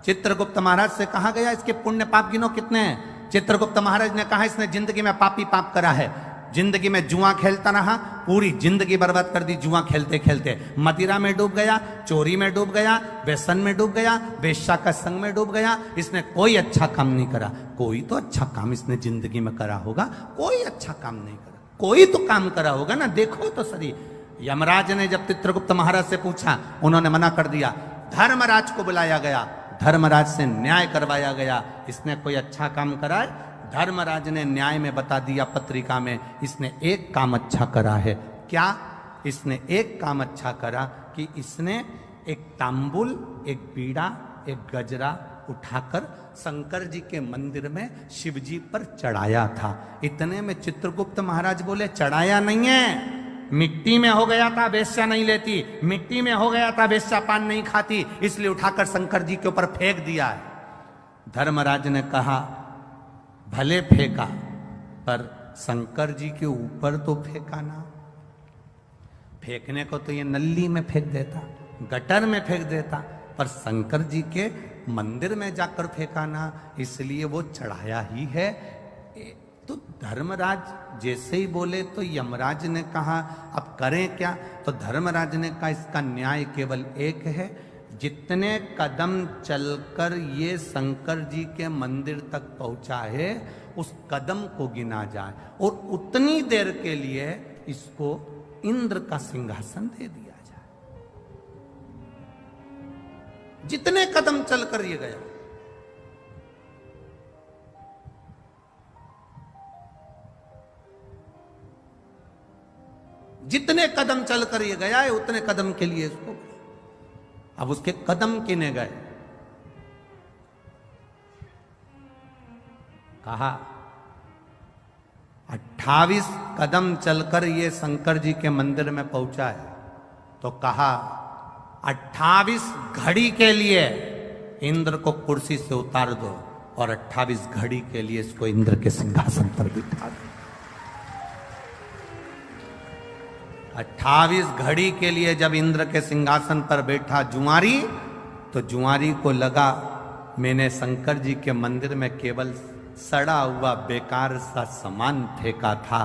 चित्रगुप्त महाराज से कहा गया इसके पुण्य पाप गिनो कितने हैं। चित्रगुप्त महाराज ने कहा इसने जिंदगी में पापी पाप करा है। जिंदगी में जुआ खेलता रहा, पूरी जिंदगी बर्बाद कर दी जुआ खेलते खेलते। मदिरा में डूब गया, चोरी में डूब गया, व्यसन में डूब गया, वेश्या का संग में डूब गया। इसने कोई अच्छा काम नहीं करा। कोई तो अच्छा काम इसने जिंदगी में करा होगा। कोई अच्छा काम नहीं करा, कोई तो काम करा होगा ना, देखो तो सही। यमराज ने जब चित्रगुप्त महाराज से पूछा, उन्होंने मना कर दिया। धर्मराज को बुलाया गया, धर्मराज से न्याय करवाया गया। इसने कोई अच्छा काम करा है? धर्मराज ने न्याय में बता दिया पत्रिका में, इसने एक काम अच्छा करा है। क्या? इसने एक काम अच्छा करा कि इसने एक तांबुल, एक बीड़ा, एक गजरा उठाकर शंकर जी के मंदिर में शिव जी पर चढ़ाया था। इतने में चित्रगुप्त महाराज बोले चढ़ाया नहीं है, मिट्टी में हो गया था, वेश्या नहीं लेती। मिट्टी में हो गया था, वेश्या पान नहीं खाती, इसलिए उठाकर शंकर जी के ऊपर फेंक दिया है। धर्मराज ने कहा भले फेंका, पर शंकर जी के ऊपर तो फेंका ना। फेंकने को तो ये नल्ली में फेंक देता, गटर में फेंक देता, पर शंकर जी के मंदिर में जाकर फेंका ना, इसलिए वो चढ़ाया ही है। तो धर्मराज जैसे ही बोले तो यमराज ने कहा अब करें क्या? तो धर्मराज ने कहा इसका न्याय केवल एक है, जितने कदम चलकर ये शंकर जी के मंदिर तक पहुंचा है उस कदम को गिना जाए और उतनी देर के लिए इसको इंद्र का सिंहासन दे दिया जाए। जितने कदम चलकर ये गया, जितने कदम चलकर ये गया है उतने कदम के लिए इसको। अब उसके कदम किने गए? कहा 28 कदम चलकर ये शंकर जी के मंदिर में पहुंचा है। तो कहा 28 घड़ी के लिए इंद्र को कुर्सी से उतार दो और 28 घड़ी के लिए इसको इंद्र के सिंहासन पर बिठा दो। 28 घड़ी के लिए जब इंद्र के सिंहासन पर बैठा जुआरी, तो जुआरी को लगा मैंने शंकर जी के मंदिर में केवल सड़ा हुआ बेकार सा सामान फेंका था,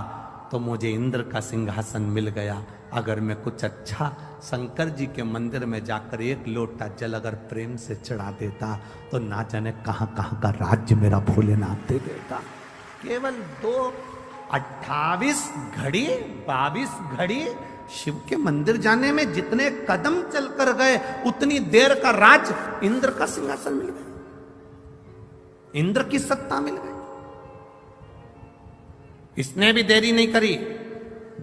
तो मुझे इंद्र का सिंहासन मिल गया। अगर मैं कुछ अच्छा शंकर जी के मंदिर में जाकर एक लोटा जल अगर प्रेम से चढ़ा देता, तो ना जाने कहां कहां का राज्य मेरा भोलेनाथ दे देता। केवल 28 घड़ी, 22 घड़ी शिव के मंदिर जाने में जितने कदम चलकर गए उतनी देर का राज इंद्र का सिंहासन मिल गया, इंद्र की सत्ता मिल गई। इसने भी देरी नहीं करी,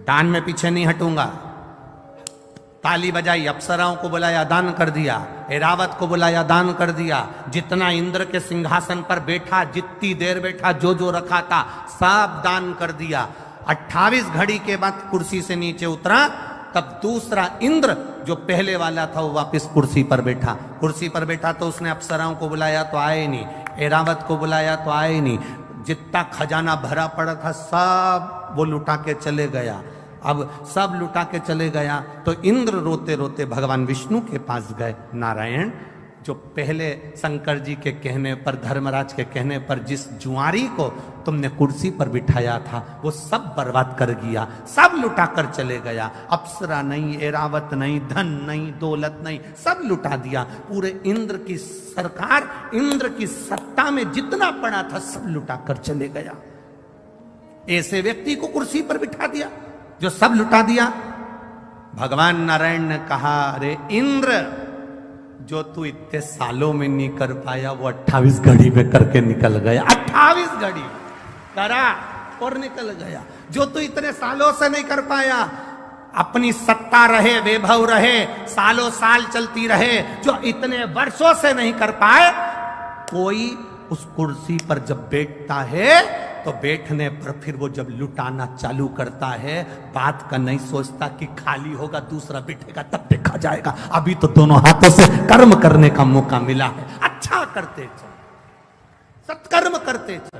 दान में पीछे नहीं हटूंगा। ताली बजाई, अप्सराओं को बुलाया, दान कर दिया। एरावत को बुलाया, दान कर दिया। जितना इंद्र के सिंहासन पर बैठा, जितनी देर बैठा, जो जो रखा था सब दान कर दिया। 28 घड़ी के बाद कुर्सी से नीचे उतरा, तब दूसरा इंद्र जो पहले वाला था वो वापस कुर्सी पर बैठा। कुर्सी पर बैठा तो उसने अप्सराओं को बुलाया तो आए नहीं, एरावत को बुलाया तो आए नहीं। जितना खजाना भरा पड़ा था सब वो लुटा के चले गया। अब सब लुटा के चले गया तो इंद्र रोते रोते भगवान विष्णु के पास गए। नारायण, जो पहले शंकर जी के कहने पर, धर्मराज के कहने पर जिस जुआरी को तुमने कुर्सी पर बिठाया था वो सब बर्बाद कर गया, सब लुटा कर चले गया। अप्सरा नहीं, एरावत नहीं, धन नहीं, दौलत नहीं, सब लुटा दिया। पूरे इंद्र की सरकार, इंद्र की सत्ता में जितना पड़ा था सब लुटा कर चले गया। ऐसे व्यक्ति को कुर्सी पर बिठा दिया जो सब लुटा दिया। भगवान नारायण ने कहा, अरे इंद्र, जो तू इतने सालों में नहीं कर पाया वो 28 घड़ी में करके निकल गया। 28 घड़ी करा और निकल गया। जो तू इतने सालों से नहीं कर पाया, अपनी सत्ता रहे, वैभव रहे, सालों साल चलती रहे, जो इतने वर्षों से नहीं कर पाए, कोई उस कुर्सी पर जब बैठता है तो बैठने पर फिर वो जब लुटाना चालू करता है, बात का नहीं सोचता कि खाली होगा दूसरा बैठेगा तब देखा जाएगा, अभी तो दोनों हाथों से कर्म करने का मौका मिला है। अच्छा करते चल, सत्कर्म करते चल,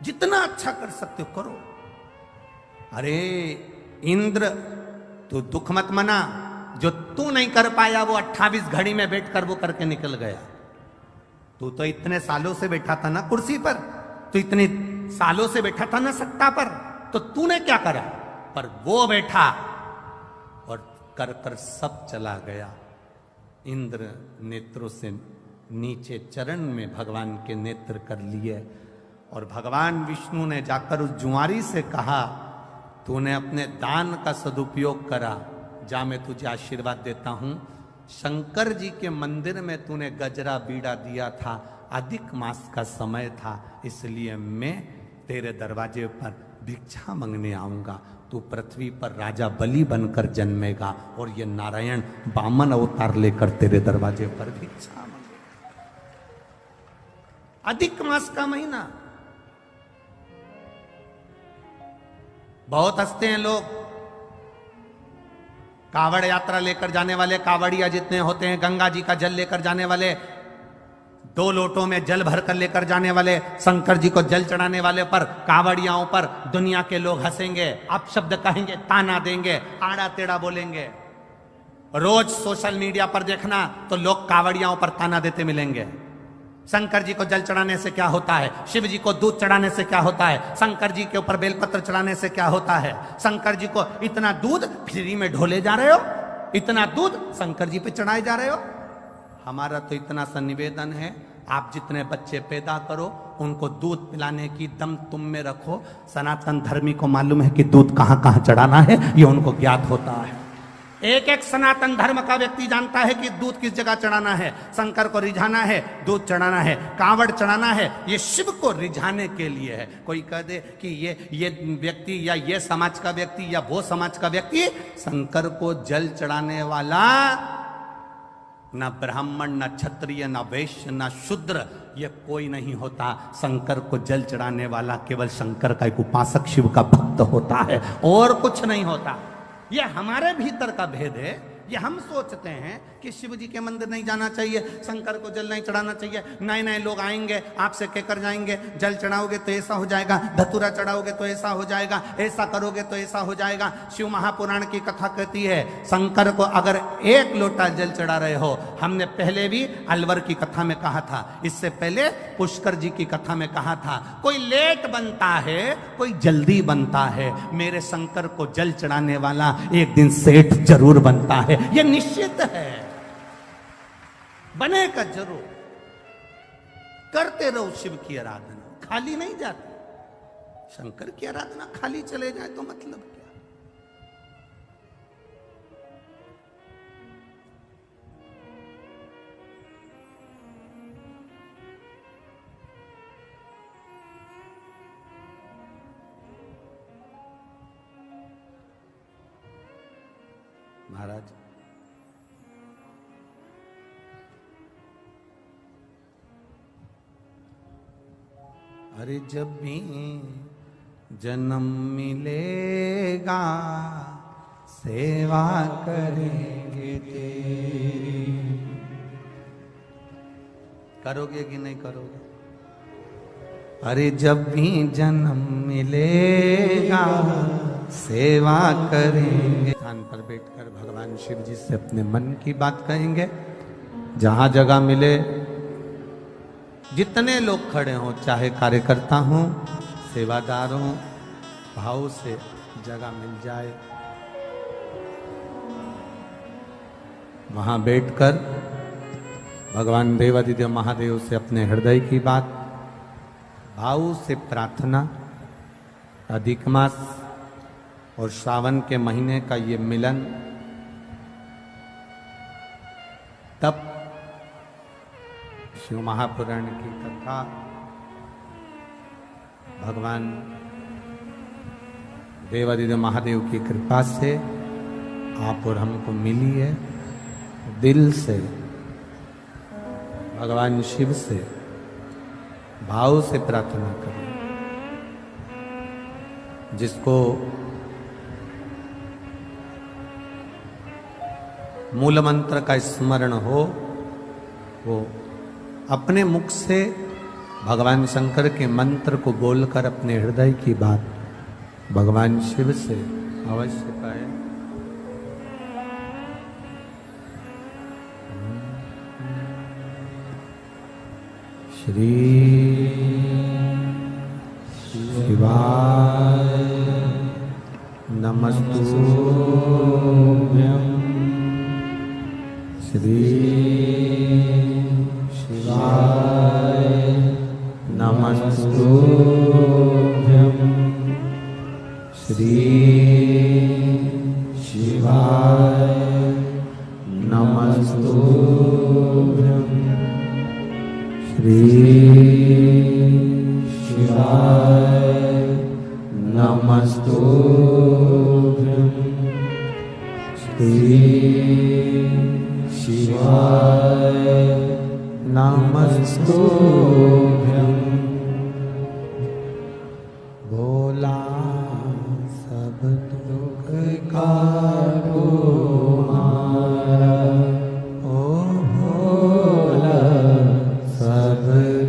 जितना अच्छा कर सकते हो करो। अरे इंद्र, तू दुख मत मना, जो तू नहीं कर पाया वो 28 घड़ी में बैठकर वो करके निकल गया। तू तो इतने सालों से बैठा था ना कुर्सी पर, तो इतने सालों से बैठा था ना सत्ता पर, तो तूने क्या करा? पर वो बैठा और कर कर सब चला गया। इंद्र नेत्रों से नीचे चरण में भगवान के नेत्र कर लिए और भगवान विष्णु ने जाकर उस जुआरी से कहा, तूने अपने दान का सदुपयोग करा, जा मैं तुझे आशीर्वाद देता हूं। शंकर जी के मंदिर में तूने गजरा बीड़ा दिया था, अधिक मास का समय था, इसलिए मैं तेरे दरवाजे पर भिक्षा मांगने आऊंगा। तू पृथ्वी पर राजा बलि बनकर जन्मेगा और ये नारायण वामन अवतार लेकर तेरे दरवाजे पर भिक्षा मांगेगा। अधिक मास का महीना। बहुत हंसते हैं लोग, कावड़ यात्रा लेकर जाने वाले कावड़िया जितने होते हैं, गंगा जी का जल लेकर जाने वाले, 2 लोटों में जल भरकर लेकर जाने वाले, शंकर जी को जल चढ़ाने वाले पर, कावड़ियाओं पर दुनिया के लोग हंसेंगे, अपशब्द कहेंगे, ताना देंगे, आड़ा टेढ़ा बोलेंगे। रोज सोशल मीडिया पर देखना तो लोग कावड़ियाओं पर ताना देते मिलेंगे। शंकर जी को जल चढ़ाने से क्या होता है, शिव जी को दूध चढ़ाने से क्या होता है, शंकर जी के ऊपर बेलपत्र चढ़ाने से क्या होता है, शंकर जी को इतना दूध फ्री में ढोले जा रहे हो, इतना दूध शंकर जी पे चढ़ाए जा रहे हो। हमारा तो इतना सा निवेदन है, आप जितने बच्चे पैदा करो उनको दूध पिलाने की दम तुम में रखो। सनातन धर्मी को मालूम है कि दूध कहां कहां चढ़ाना है, ये उनको ज्ञात होता है। एक एक सनातन धर्म का व्यक्ति जानता है कि दूध किस जगह चढ़ाना है। शंकर को रिझाना है, दूध चढ़ाना है, कांवड़ चढ़ाना है, ये शिव को रिझाने के लिए है। कोई कह दे कि ये व्यक्ति या ये समाज का व्यक्ति या वो समाज का व्यक्ति, शंकर को जल चढ़ाने वाला न ब्राह्मण, न क्षत्रिय, न वैश्य, न शूद्र, ये कोई नहीं होता। शंकर को जल चढ़ाने वाला केवल शंकर का एक उपासक, शिव का भक्त होता है, और कुछ नहीं होता। ये हमारे भीतर का भेद है। ये हम सोचते हैं कि शिव जी के मंदिर नहीं जाना चाहिए, शंकर को जल नहीं चढ़ाना चाहिए, नए नए लोग आएंगे आपसे कहकर जाएंगे जल चढ़ाओगे तो ऐसा हो जाएगा, धतूरा चढ़ाओगे तो ऐसा हो जाएगा, ऐसा करोगे तो ऐसा हो जाएगा। शिव महापुराण की कथा कहती है, शंकर को अगर 1 लोटा जल चढ़ा रहे हो, हमने पहले भी अलवर की कथा में कहा था, इससे पहले पुष्कर जी की कथा में कहा था, कोई लेट बनता है कोई जल्दी बनता है, मेरे शंकर को जल चढ़ाने वाला एक दिन सेठ जरूर बनता है, ये निश्चित है, बनेगा जरूर। करते रहो शिव की आराधना, खाली नहीं जाती। शंकर की आराधना खाली चले जाए तो मतलब क्या? महाराज अरे जब भी जन्म मिलेगा सेवा करेंगे तेरी। करोगे कि नहीं करोगे? अरे जब भी जन्म मिलेगा सेवा करेंगे। स्थान पर बैठकर भगवान शिव जी से अपने मन की बात कहेंगे। जहां जगह मिले, जितने लोग खड़े हों, चाहे कार्यकर्ता हों, सेवादार हों, भाव से जगह मिल जाए, वहां बैठकर भगवान देवादिदेव महादेव से अपने हृदय की बात भाव से प्रार्थना, अधिक मास और सावन के महीने का ये मिलन, तब शिव महापुराण की कथा भगवान देवादिदेव महादेव की कृपा से आप और हमको मिली है। दिल से भगवान शिव से भाव से प्रार्थना करें। जिसको मूल मंत्र का स्मरण हो, वो अपने मुख से भगवान शंकर के मंत्र को बोलकर अपने हृदय की बात भगवान शिव से अवश्य पाए। श्री शिवाय नमस्तुभ्यं। श्री शिवाय नमस्तुभ्यं। श्री शिवाय नमस्तुभ्यं। श्री शिवाय नमस्तुभ्यं। श्री शिवाय नमस्तुभ्यं। भोला सब दुख काटो मारा, ओ भोला सब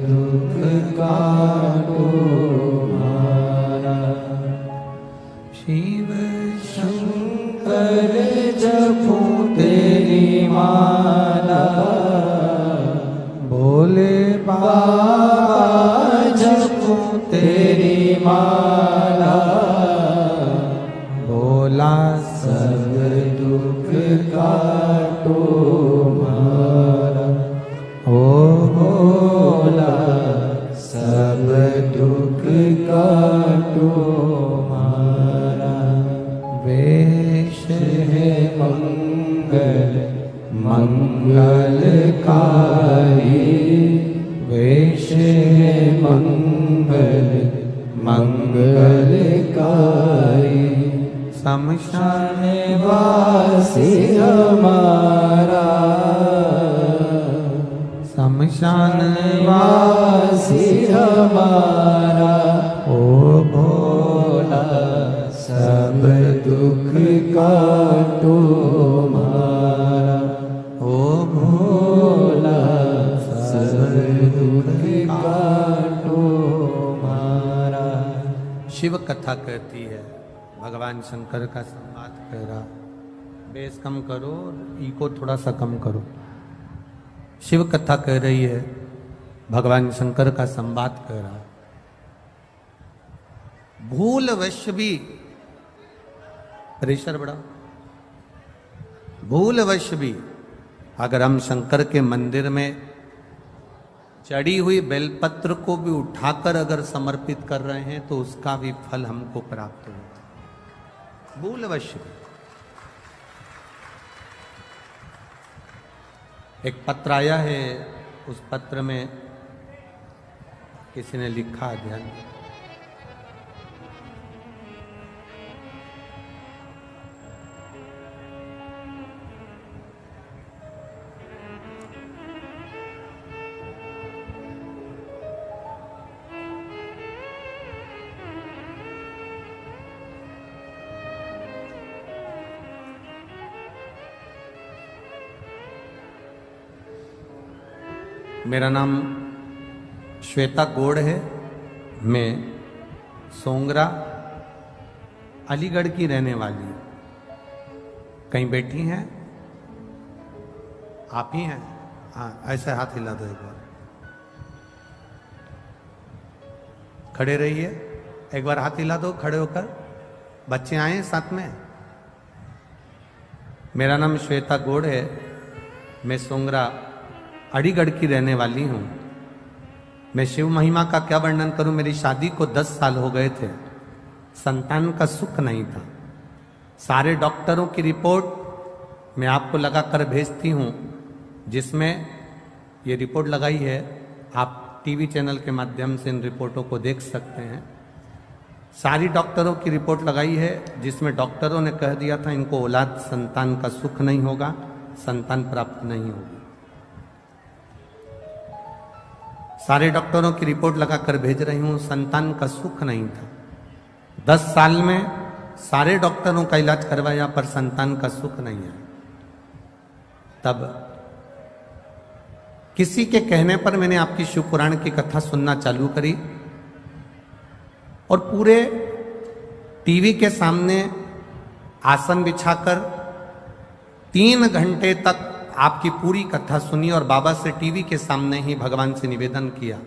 दुख काटो मारा। शिव शंकर जपो तेरी माला, भोले बाबा जपो तेरी माला। भोला सब दुख काटो मारा, ओ भोला सब दुख काटो मारा। वेश है मंगल मंगलकारी, वेश है मंगल मंगलकारी। शमशान वासी हमारा, शमशान वासी हमारा। ओ भोला सब दुख काटो मारा, ओ भोला सब दुख काटो मारा। शिव कथा कहती है, भगवान शंकर का संवाद कह रहा। बेस कम करो, इको थोड़ा सा कम करो। शिव कथा कह रही है, भगवान शंकर का संवाद कह रहा। भूलवश भी, प्रेशर बढ़ा, भूलवश भी अगर हम शंकर के मंदिर में चढ़ी हुई बेलपत्र को भी उठाकर अगर समर्पित कर रहे हैं तो उसका भी फल हमको प्राप्त होता है। भूलवश भी। एक पत्र आया है, उस पत्र में किसी ने लिखा, ध्यान मेरा नाम श्वेता गौड़ है। मैं सोंगरा अलीगढ़ की रहने वाली हूँ। कहीं बैठी हैं? आप ही हैं? हाँ, ऐसे हाथ हिला दो एक बार। खड़े रहिए, एक बार हाथ हिला दो खड़े होकर। बच्चे आए हैं साथ में? मेरा नाम श्वेता गौड़ है। मैं सोंगरा अलीगढ़ की रहने वाली हूँ। मैं शिव महिमा का क्या वर्णन करूं। मेरी शादी को 10 साल हो गए थे, संतान का सुख नहीं था। सारे डॉक्टरों की रिपोर्ट मैं आपको लगा कर भेजती हूं, जिसमें ये रिपोर्ट लगाई है, आप टीवी चैनल के माध्यम से इन रिपोर्टों को देख सकते हैं। सारी डॉक्टरों की रिपोर्ट लगाई है, जिसमें डॉक्टरों ने कह दिया था इनको औलाद संतान का सुख नहीं होगा, संतान प्राप्त नहीं होगी। सारे डॉक्टरों की रिपोर्ट लगाकर भेज रही हूं, संतान का सुख नहीं था। 10 साल में सारे डॉक्टरों का इलाज करवाया पर संतान का सुख नहीं है। तब किसी के कहने पर मैंने आपकी शिव पुराण की कथा सुनना चालू करी और पूरे टीवी के सामने आसन बिछाकर 3 घंटे तक आपकी पूरी कथा सुनी और बाबा से टीवी के सामने ही भगवान से निवेदन किया,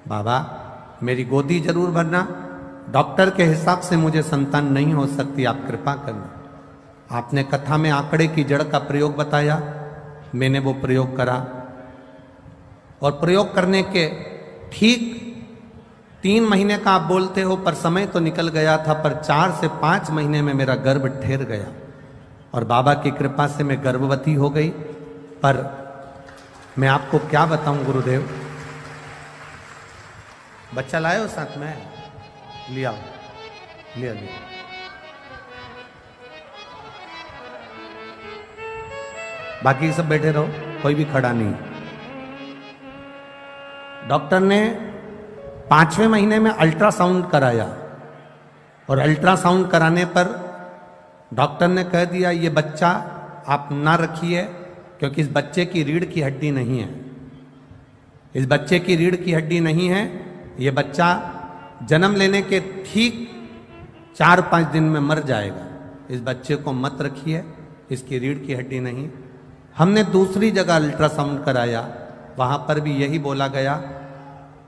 बाबा मेरी गोदी जरूर भरना, डॉक्टर के हिसाब से मुझे संतान नहीं हो सकती, आप कृपा करना। आपने कथा में आंकड़े की जड़ का प्रयोग बताया, मैंने वो प्रयोग करा और प्रयोग करने के ठीक 3 महीने का आप बोलते हो पर समय तो निकल गया था, पर 4 से 5 महीने में मेरा गर्भ ठहर गया और बाबा की कृपा से मैं गर्भवती हो गई। पर मैं आपको क्या बताऊं गुरुदेव, बच्चा लाए हो साथ में, लिया लिया लिया। बाकी सब बैठे रहो, कोई भी खड़ा नहीं। डॉक्टर ने 5वें महीने में अल्ट्रासाउंड कराया और अल्ट्रासाउंड कराने पर डॉक्टर ने कह दिया ये बच्चा आप ना रखिए, क्योंकि इस बच्चे की रीढ़ की हड्डी नहीं है, इस बच्चे की रीढ़ की हड्डी नहीं है, ये बच्चा जन्म लेने के ठीक 4-5 दिन में मर जाएगा, इस बच्चे को मत रखिए, इसकी रीढ़ की हड्डी नहीं। हमने दूसरी जगह अल्ट्रासाउंड कराया, वहां पर भी यही बोला गया।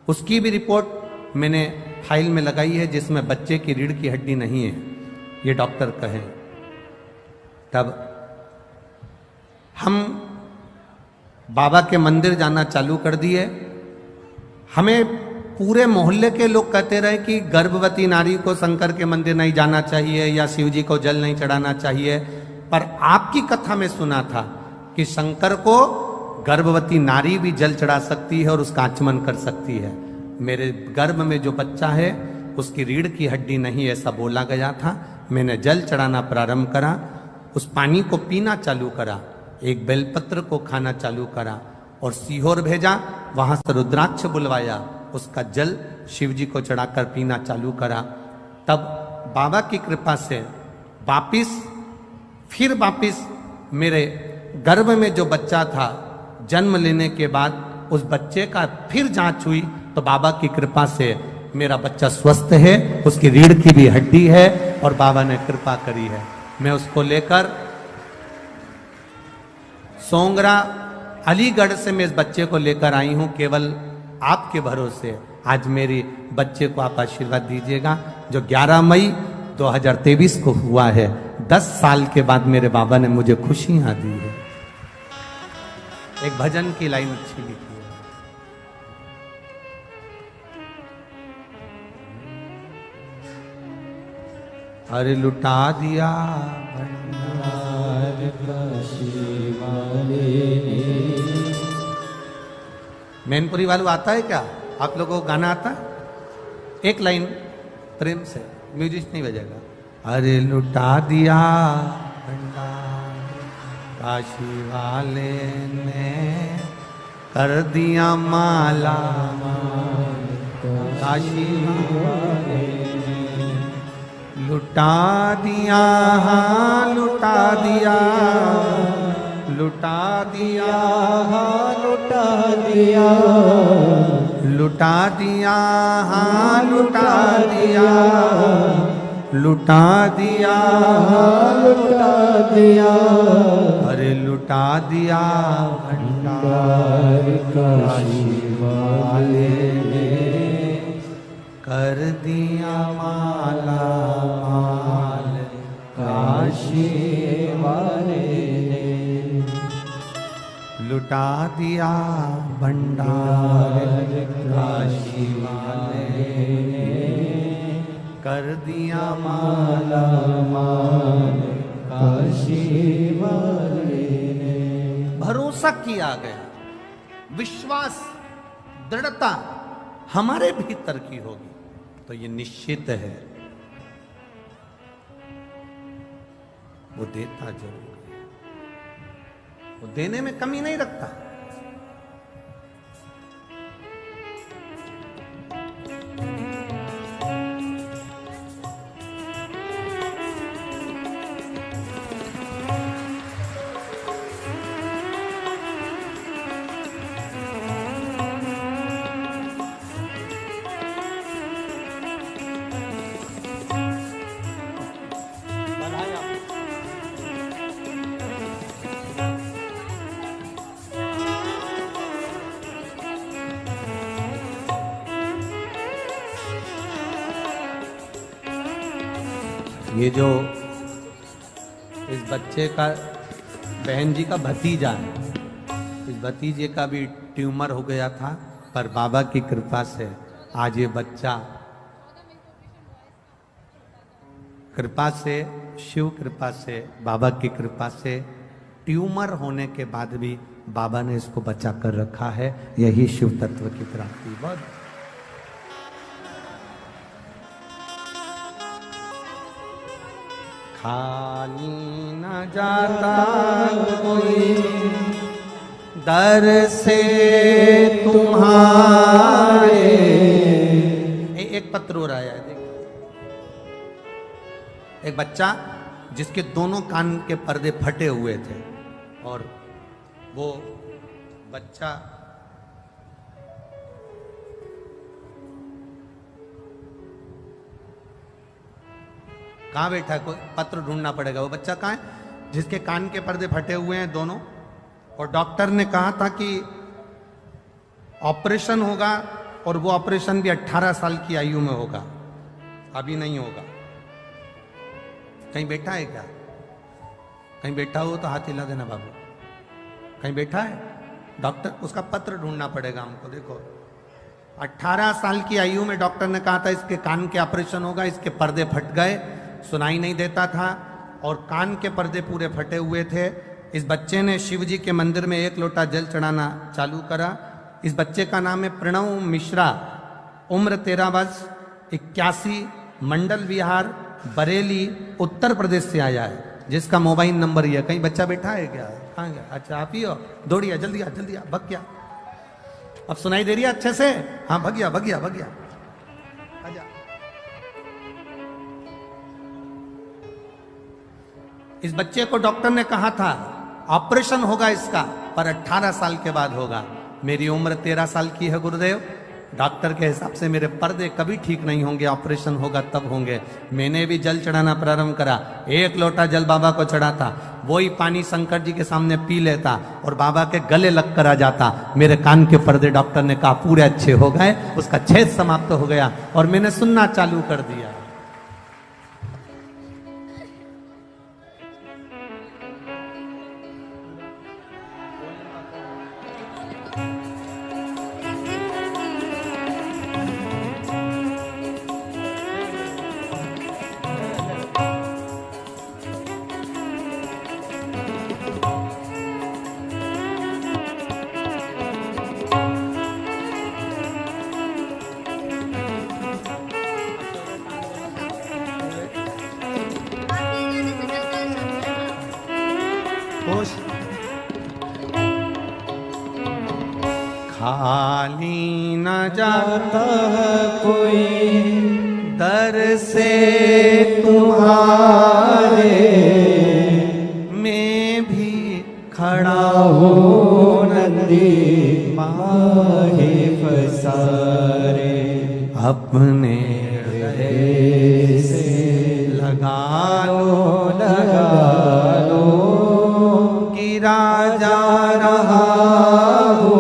उसकी भी रिपोर्ट मैंने फाइल में लगाई है, जिसमें बच्चे की रीढ़ की हड्डी नहीं है, ये डॉक्टर कहें। तब हम बाबा के मंदिर जाना चालू कर दिए। हमें पूरे मोहल्ले के लोग कहते रहे कि गर्भवती नारी को शंकर के मंदिर नहीं जाना चाहिए या शिव जी को जल नहीं चढ़ाना चाहिए, पर आपकी कथा में सुना था कि शंकर को गर्भवती नारी भी जल चढ़ा सकती है और उसका आचमन कर सकती है। मेरे गर्भ में जो बच्चा है उसकी रीढ़ की हड्डी नहीं, ऐसा बोला गया था। मैंने जल चढ़ाना प्रारंभ करा, उस पानी को पीना चालू करा, एक बेलपत्र को खाना चालू करा और सीहोर भेजा, वहां से रुद्राक्ष बुलवाया, उसका जल शिव जी को चढ़ाकर पीना चालू करा। तब बाबा की कृपा से वापिस मेरे गर्भ में जो बच्चा था, जन्म लेने के बाद उस बच्चे का फिर जांच हुई तो बाबा की कृपा से मेरा बच्चा स्वस्थ है, उसकी रीढ़ की भी हड्डी है और बाबा ने कृपा करी है। मैं उसको लेकर सोंगरा अलीगढ़ से मैं इस बच्चे को लेकर आई हूं, केवल आपके भरोसे। आज मेरे बच्चे को आप आशीर्वाद दीजिएगा, जो 11 मई 2023 को हुआ है। 10 साल के बाद मेरे बाबा ने मुझे खुशियां दी है। एक भजन की लाइन अच्छी लिखी है, अरे लुटा दिया भंडार काशी वाले ने। मैनपुरी वालों आता है क्या? आप लोगों को गाना आता है? एक लाइन प्रेम से, म्यूजिक नहीं बजेगा। अरे लुटा दिया भंडार काशी वाले ने, कर दिया माला काशी वाले, लुटा दिया, हाँ लुटा दिया, लुटा दिया, हाँ लुटा दिया, लुटा दिया, हाँ लुटा दिया, लुटा दिया, हाँ लुटा दिया, अरे लुटा दिया भंडार काशी वाले ने, कर दिया माला माल काशी वाले ने, लुटा दिया भंडार काशी कर दिया माला माल काशी वाले ने। भरोसा किया गया, विश्वास दृढ़ता हमारे भीतर की होगी तो ये निश्चित है वो देता जरूर है, वो देने में कमी नहीं रखता। ये जो इस बच्चे का बहन जी का भतीजा है, इस भतीजे का भी ट्यूमर हो गया था, पर बाबा की कृपा से आज ये बच्चा, कृपा से, शिव कृपा से, बाबा की कृपा से, ट्यूमर होने के बाद भी बाबा ने इसको बचा कर रखा है। यही शिव तत्व की प्राप्ति। बहुत खाली न जाता कोई दर से तुम्हारे। एक पत्र हो रहा है, देखिए, एक बच्चा जिसके दोनों कान के पर्दे फटे हुए थे और वो बच्चा कहाँ बैठा है, कोई पत्र ढूंढना पड़ेगा। वो बच्चा कहाँ है जिसके कान के पर्दे फटे हुए हैं दोनों, और डॉक्टर ने कहा था कि ऑपरेशन होगा और वो ऑपरेशन भी 18 साल की आयु में होगा, अभी नहीं होगा। कहीं बैठा है क्या? कहीं बैठा हो तो हाथ हिला देना बाबू। कहीं बैठा है डॉक्टर? उसका पत्र ढूंढना पड़ेगा हमको। देखो 18 साल की आयु में डॉक्टर ने कहा था इसके कान के ऑपरेशन होगा, इसके पर्दे फट गए, सुनाई नहीं देता था और कान के पर्दे पूरे फटे हुए थे। इस बच्चे ने शिव जी के मंदिर में 1 लोटा जल चढ़ाना चालू करा। इस बच्चे का नाम है प्रणव मिश्रा, उम्र 13 वर्ष, 81, मंडल विहार, बरेली, उत्तर प्रदेश से आया है, जिसका मोबाइल नंबर ये। कहीं बच्चा बैठा है क्या? कहाँ गया? अच्छा आप ही हो, दौड़िया, जल्दी आ, जल्दी आ, भग गया। अब सुनाई दे रही है अच्छे से? हाँ भग गया, भग गया, भग गया। आजा। इस बच्चे को डॉक्टर ने कहा था ऑपरेशन होगा इसका, पर 18 साल के बाद होगा। मेरी उम्र 13 साल की है गुरुदेव, डॉक्टर के हिसाब से मेरे पर्दे कभी ठीक नहीं होंगे, ऑपरेशन होगा तब होंगे। मैंने भी जल चढ़ाना प्रारंभ करा, 1 लोटा जल बाबा को चढ़ाता, वही पानी शंकर जी के सामने पी लेता और बाबा के गले लग कर आ जाता। मेरे कान के पर्दे डॉक्टर ने कहा पूरे अच्छे हो गए, उसका छेद समाप्त हो गया और मैंने सुनना चालू कर दिया। खाली न जाता कोई दर से तुम्हारे, मैं भी खड़ा हो नंदी माहे फसारे। अपने हृदय से लगा लगा लो कि राजा रहा हो,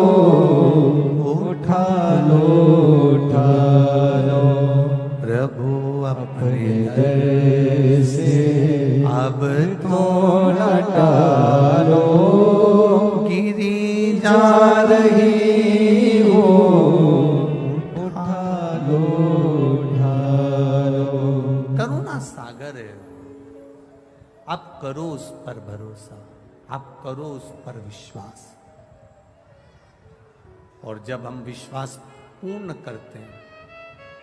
उठा लो प्रभु अपने दर से अब तो लटा लो। गिरी जा रही हो, उठा लो आप करो उस पर भरोसा, आप करो उस पर विश्वास। और जब हम विश्वास पूर्ण करते हैं,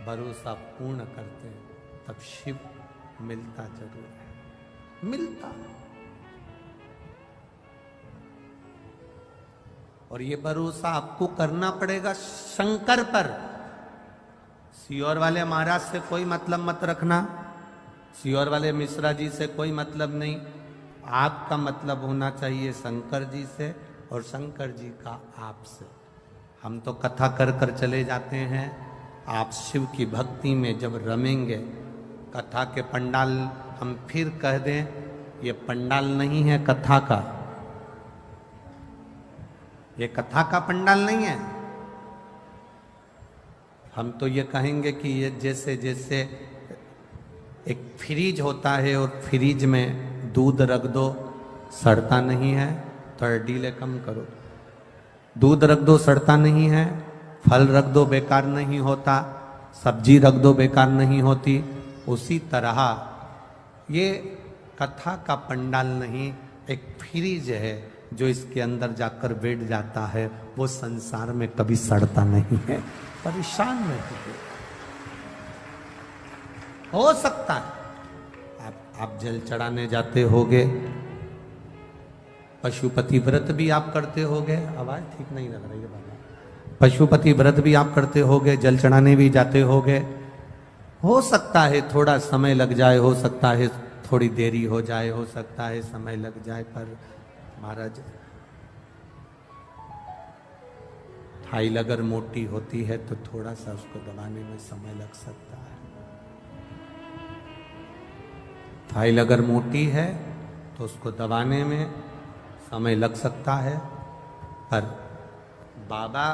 भरोसा पूर्ण करते हैं, तब शिव मिलता जरूर है, मिलता। और ये भरोसा आपको करना पड़ेगा शंकर पर। सीहोर वाले महाराज से कोई मतलब मत रखना, सीहोर वाले मिश्रा जी से कोई मतलब नहीं। आपका मतलब होना चाहिए शंकर जी से और शंकर जी का आपसे। हम तो कथा कर कर चले जाते हैं, आप शिव की भक्ति में जब रमेंगे, कथा के पंडाल हम फिर कह दें, ये पंडाल नहीं है कथा का, ये कथा का पंडाल नहीं है। हम तो ये कहेंगे कि ये जैसे जैसे एक फ्रीज होता है और फ्रीज में दूध रख दो सड़ता नहीं है, थोड़ा डीले कम करो, दूध रख दो सड़ता नहीं है, फल रख दो बेकार नहीं होता, सब्जी रख दो बेकार नहीं होती। उसी तरह ये कथा का पंडाल नहीं, एक फ्रीज है जो इसके अंदर जाकर बैठ जाता है, वो संसार में कभी सड़ता नहीं है, परेशान नहीं हो सकता है। आप जल चढ़ाने जाते होगे, पशुपति व्रत भी आप करते होगे, आवाज ठीक नहीं लग रही है बाबा, पशुपति व्रत भी आप करते होगे, जल चढ़ाने भी जाते होगे। हो सकता है थोड़ा समय लग जाए, हो सकता है थोड़ी देरी हो जाए, हो सकता है समय लग जाए, पर महाराज फाइल अगर मोटी होती है तो थोड़ा सा उसको दबाने में समय लग सकता है। फाइल अगर मोटी है तो उसको दबाने में समय लग सकता है, पर बाबा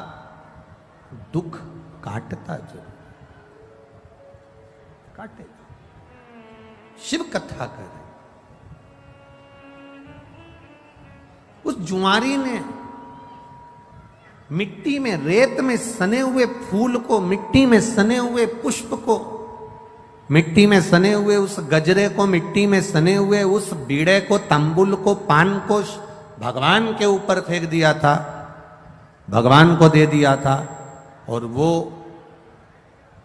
दुख काटता जरूर, काटेगा। शिव कथा करे, उस जुआरी ने मिट्टी में, रेत में सने हुए फूल को, मिट्टी में सने हुए पुष्प को, मिट्टी में सने हुए उस गजरे को, मिट्टी में सने हुए उस बीड़े को, तंबुल को, पान को भगवान के ऊपर फेंक दिया था, भगवान को दे दिया था। और वो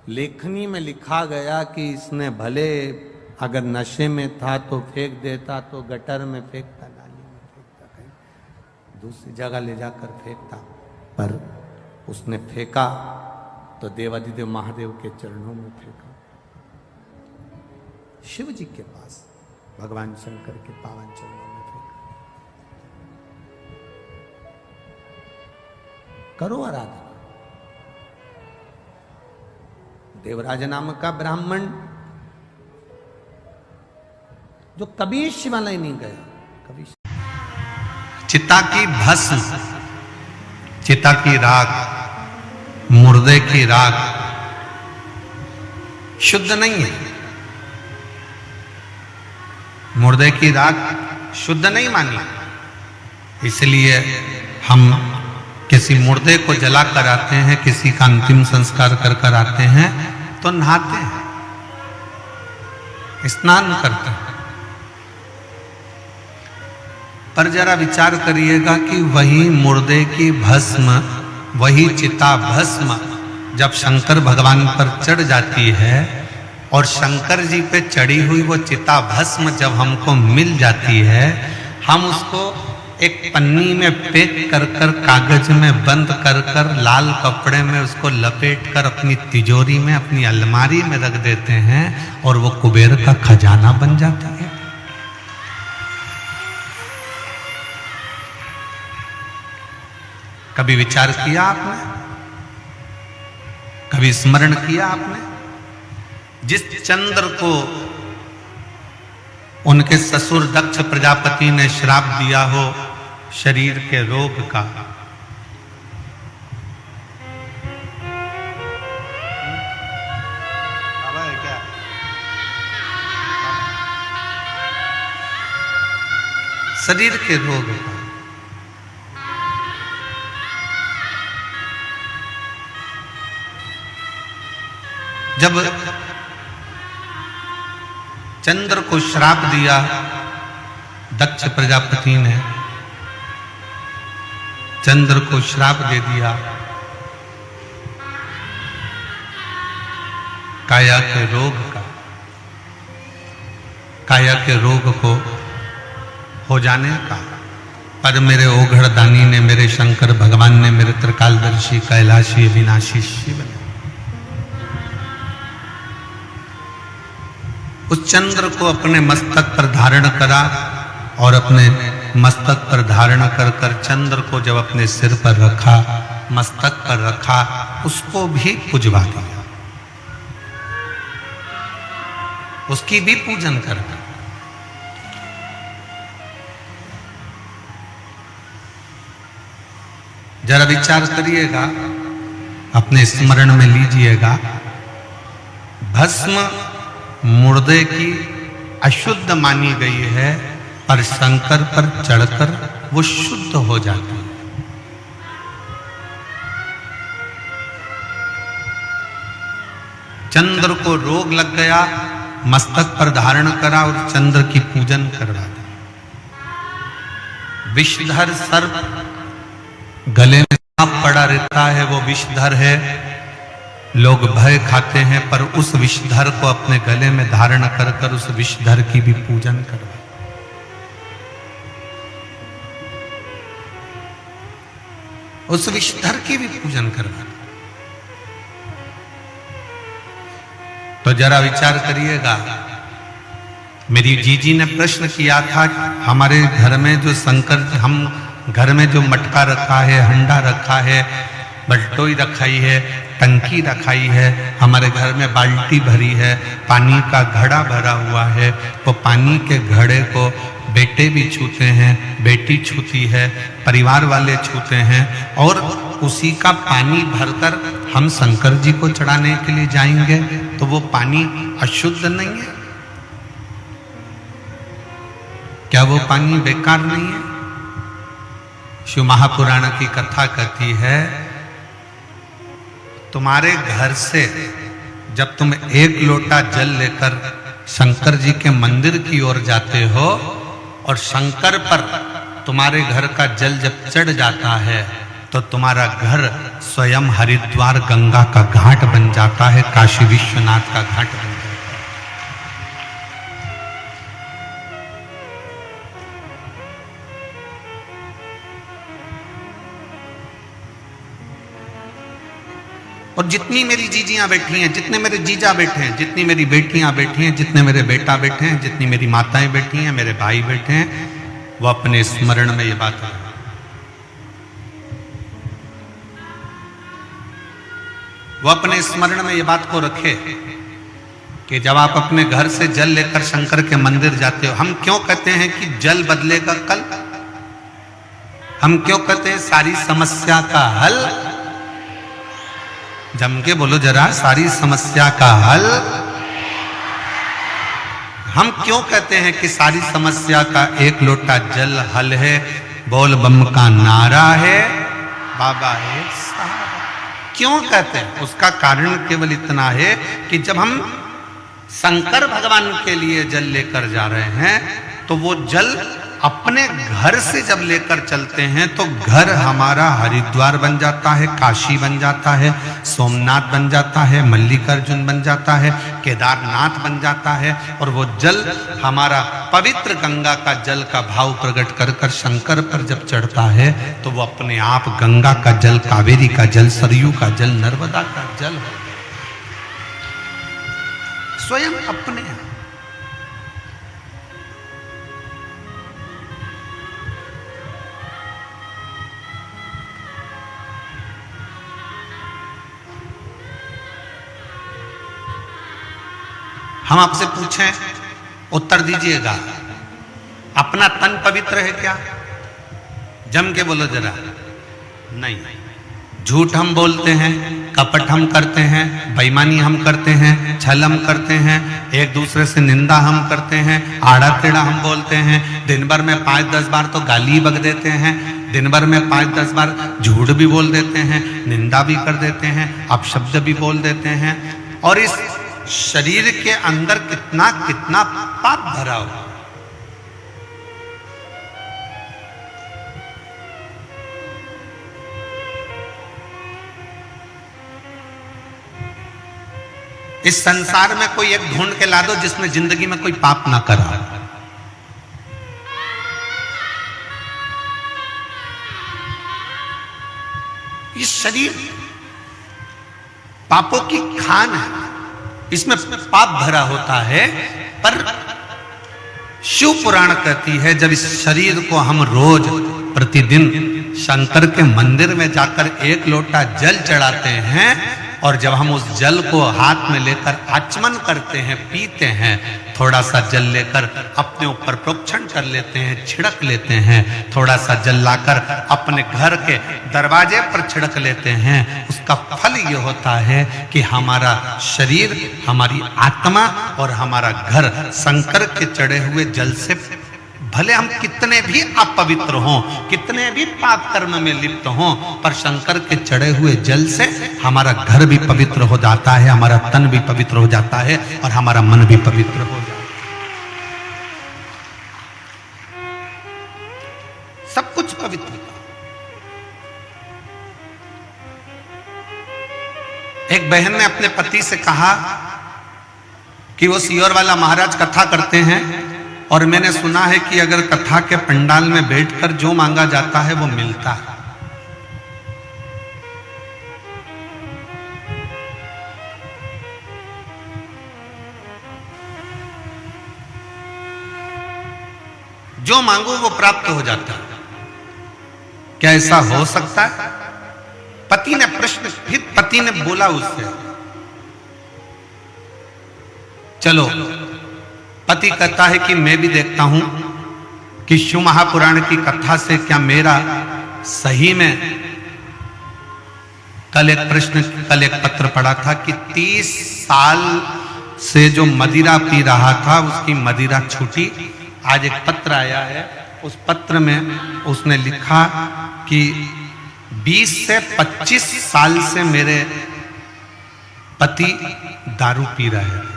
लेखनी में लिखा गया कि इसने भले अगर नशे में था तो फेंक देता, तो गटर में फेंकता, नाली में फेंकता, कहीं दूसरी जगह ले जाकर फेंकता, पर उसने फेंका तो देवाधिदेव महादेव के चरणों में फेंका, शिव जी के पास, भगवान शंकर के पावन चरणों में फेंका। करो आराधना। देवराज नाम का ब्राह्मण जो कभी शिवालय नहीं गया, कभी चिता की भस्म, चिता की राख, मुर्दे की राख शुद्ध नहीं है, मुर्दे की राख शुद्ध नहीं मानी, इसलिए हम किसी मुर्दे को जला कर आते हैं, किसी का अंतिम संस्कार कर कर आते हैं तो नहाते हैं, स्नान करते हैं। पर जरा विचार करिएगा कि वही मुर्दे की भस्म, वही चिता भस्म जब शंकर भगवान पर चढ़ जाती है और शंकर जी पे चढ़ी हुई वो चिता भस्म जब हमको मिल जाती है, हम उसको एक पन्नी में पैक कर कर, कागज में बंद कर कर, लाल कपड़े में उसको लपेट कर अपनी तिजोरी में, अपनी अलमारी में रख देते हैं और वो कुबेर का खजाना बन जाता है। कभी विचार किया आपने, कभी स्मरण किया आपने, जिस चंद्र को उनके ससुर दक्ष प्रजापति ने श्राप दिया हो शरीर के रोग का, शरीर के रोग का, जब चंद्र को श्राप दिया दक्ष प्रजापति ने चंद्र को श्राप दे दिया, काया के रोग का, काया के रोग को हो जाने का। पर मेरे ओघड़दानी ने, मेरे शंकर भगवान ने, मेरे त्रिकालदर्शी कैलाशी अविनाशी शिव ने उस चंद्र को अपने मस्तक पर धारण करा और अपने मस्तक पर धारण कर कर चंद्र को जब अपने सिर पर रखा, मस्तक पर रखा, उसको भी पुजवा दिया, उसकी भी पूजन कर कर। जरा विचार करिएगा, अपने स्मरण में लीजिएगा, भस्म मुर्दे की अशुद्ध मानी गई है, पर शंकर पर चढ़कर वो शुद्ध हो जाती है। चंद्र को रोग लग गया, मस्तक पर धारण करा और चंद्र की पूजन करवा दी। विषधर सर्प गले में सांप पड़ा रहता है, वो विषधर है, लोग भय खाते हैं, पर उस विषधर को अपने गले में धारण कर कर उस विषधर की भी पूजन करवा, उस विषधर की भी पूजन करवा। तो जरा विचार करिएगा, मेरी जीजी ने प्रश्न किया था, हमारे घर में जो शंकर, हम घर में जो मटका रखा है, हंडा रखा है, बल्टोई रखाई है, टंकी रखाई है, हमारे घर में बाल्टी भरी है, पानी का घड़ा भरा हुआ है, वो पानी के घड़े को बेटे भी छूते हैं, बेटी छूती है, परिवार वाले छूते हैं, और उसी का पानी भरकर हम शंकर जी को चढ़ाने के लिए जाएंगे, तो वो पानी अशुद्ध नहीं है? क्या वो पानी बेकार नहीं है? शिव महापुराण की कथा कहती है, तुम्हारे घर से जब तुम एक लोटा जल लेकर शंकर जी के मंदिर की ओर जाते हो और शंकर पर तुम्हारे घर का जल जब चढ़ जाता है, तो तुम्हारा घर स्वयं हरिद्वार गंगा का घाट बन जाता है, काशी विश्वनाथ का घाट बन जाता है। और जितनी मेरी जीजियां बैठी हैं, जितने मेरे जीजा बैठे हैं, जितनी मेरी बेटियां बैठी हैं, जितने मेरे बेटा बैठे हैं, जितनी मेरी माताएं बैठी हैं, मेरे भाई बैठे हैं, वो अपने स्मरण में ये बात है, वो अपने स्मरण में ये बात को रखे कि जब आप अपने घर से जल लेकर शंकर के मंदिर जाते हो, हम क्यों कहते हैं कि जल बदलेगा कल? हम क्यों कहते हैं सारी समस्या का हल? जम के बोलो जरा, सारी समस्या का हल। हम क्यों कहते हैं कि सारी समस्या का एक लोटा जल हल है? बोल बम का नारा है, बाबा है सहारा। क्यों कहते हैं? उसका कारण केवल इतना है कि जब हम शंकर भगवान के लिए जल लेकर जा रहे हैं, तो वो जल अपने घर से जब लेकर चलते हैं, तो घर हमारा हरिद्वार बन जाता है, काशी बन जाता है, सोमनाथ बन जाता है, मल्लिकार्जुन बन जाता है, केदारनाथ बन जाता है, और वो जल हमारा पवित्र गंगा का जल का भाव प्रकट कर कर शंकर पर जब चढ़ता है, तो वो अपने आप गंगा का जल, कावेरी का जल, सरयू का जल, नर्मदा का जल हो स्वयं अपने। हम आपसे पूछें, उत्तर दीजिएगा, अपना तन पवित्र है क्या? जम के बोलो जरा। नहीं, झूठ हम बोलते हैं, कपट हम करते हैं, बेईमानी हम करते हैं, छल हम करते हैं, एक दूसरे से निंदा हम करते हैं, आड़ा टेढ़ा हम बोलते हैं, दिन भर में 5-10 बार तो गाली बक देते हैं, दिन भर में 5-10 बार झूठ भी बोल देते हैं, निंदा भी कर देते हैं, अपशब्द भी बोल देते हैं, और इस शरीर के अंदर कितना कितना पाप भरा हो। इस संसार में कोई एक ढूंढ के ला दो जिसने जिंदगी में कोई पाप ना करा। ये शरीर पापों की खान है, इसमें पाप भरा होता है। पर शिव पुराण कहती है जब इस शरीर को हम रोज प्रतिदिन शंकर के मंदिर में जाकर एक लोटा जल चढ़ाते हैं और जब हम उस जल को हाथ में लेकर आचमन करते हैं, पीते हैं, थोड़ा सा जल लेकर अपने ऊपर प्रोक्षण कर लेते हैं, छिड़क लेते हैं, थोड़ा सा जल लाकर अपने घर के दरवाजे पर छिड़क लेते हैं, उसका फल ये होता है कि हमारा शरीर, हमारी आत्मा और हमारा घर शंकर के चढ़े हुए जल से, भले हम कितने भी अपवित्र हों, कितने भी पाप कर्म में लिप्त हों, पर शंकर के चढ़े हुए जल से हमारा घर भी पवित्र हो जाता है, हमारा तन भी पवित्र हो जाता है और हमारा मन भी पवित्र हो जाता है। सब कुछ पवित्र। एक बहन ने अपने पति से कहा कि वो सियोर वाला महाराज कथा करते हैं और मैंने सुना है कि अगर कथा के पंडाल में बैठकर जो मांगा जाता है वो मिलता है। जो मांगो वो प्राप्त हो जाता है। क्या ऐसा हो सकता है? पति ने प्रश्न, फिर पति ने बोला उससे, चलो। पति कहता है कि मैं भी देखता हूं कि शिव महापुराण की कथा से क्या मेरा सही में, कल एक पत्र पढ़ा था कि 30 साल से जो मदिरा पी रहा था उसकी मदिरा छूटी। आज एक पत्र आया है, उस पत्र में उसने लिखा कि 20 से 25 साल से मेरे पति दारू पी रहे हैं।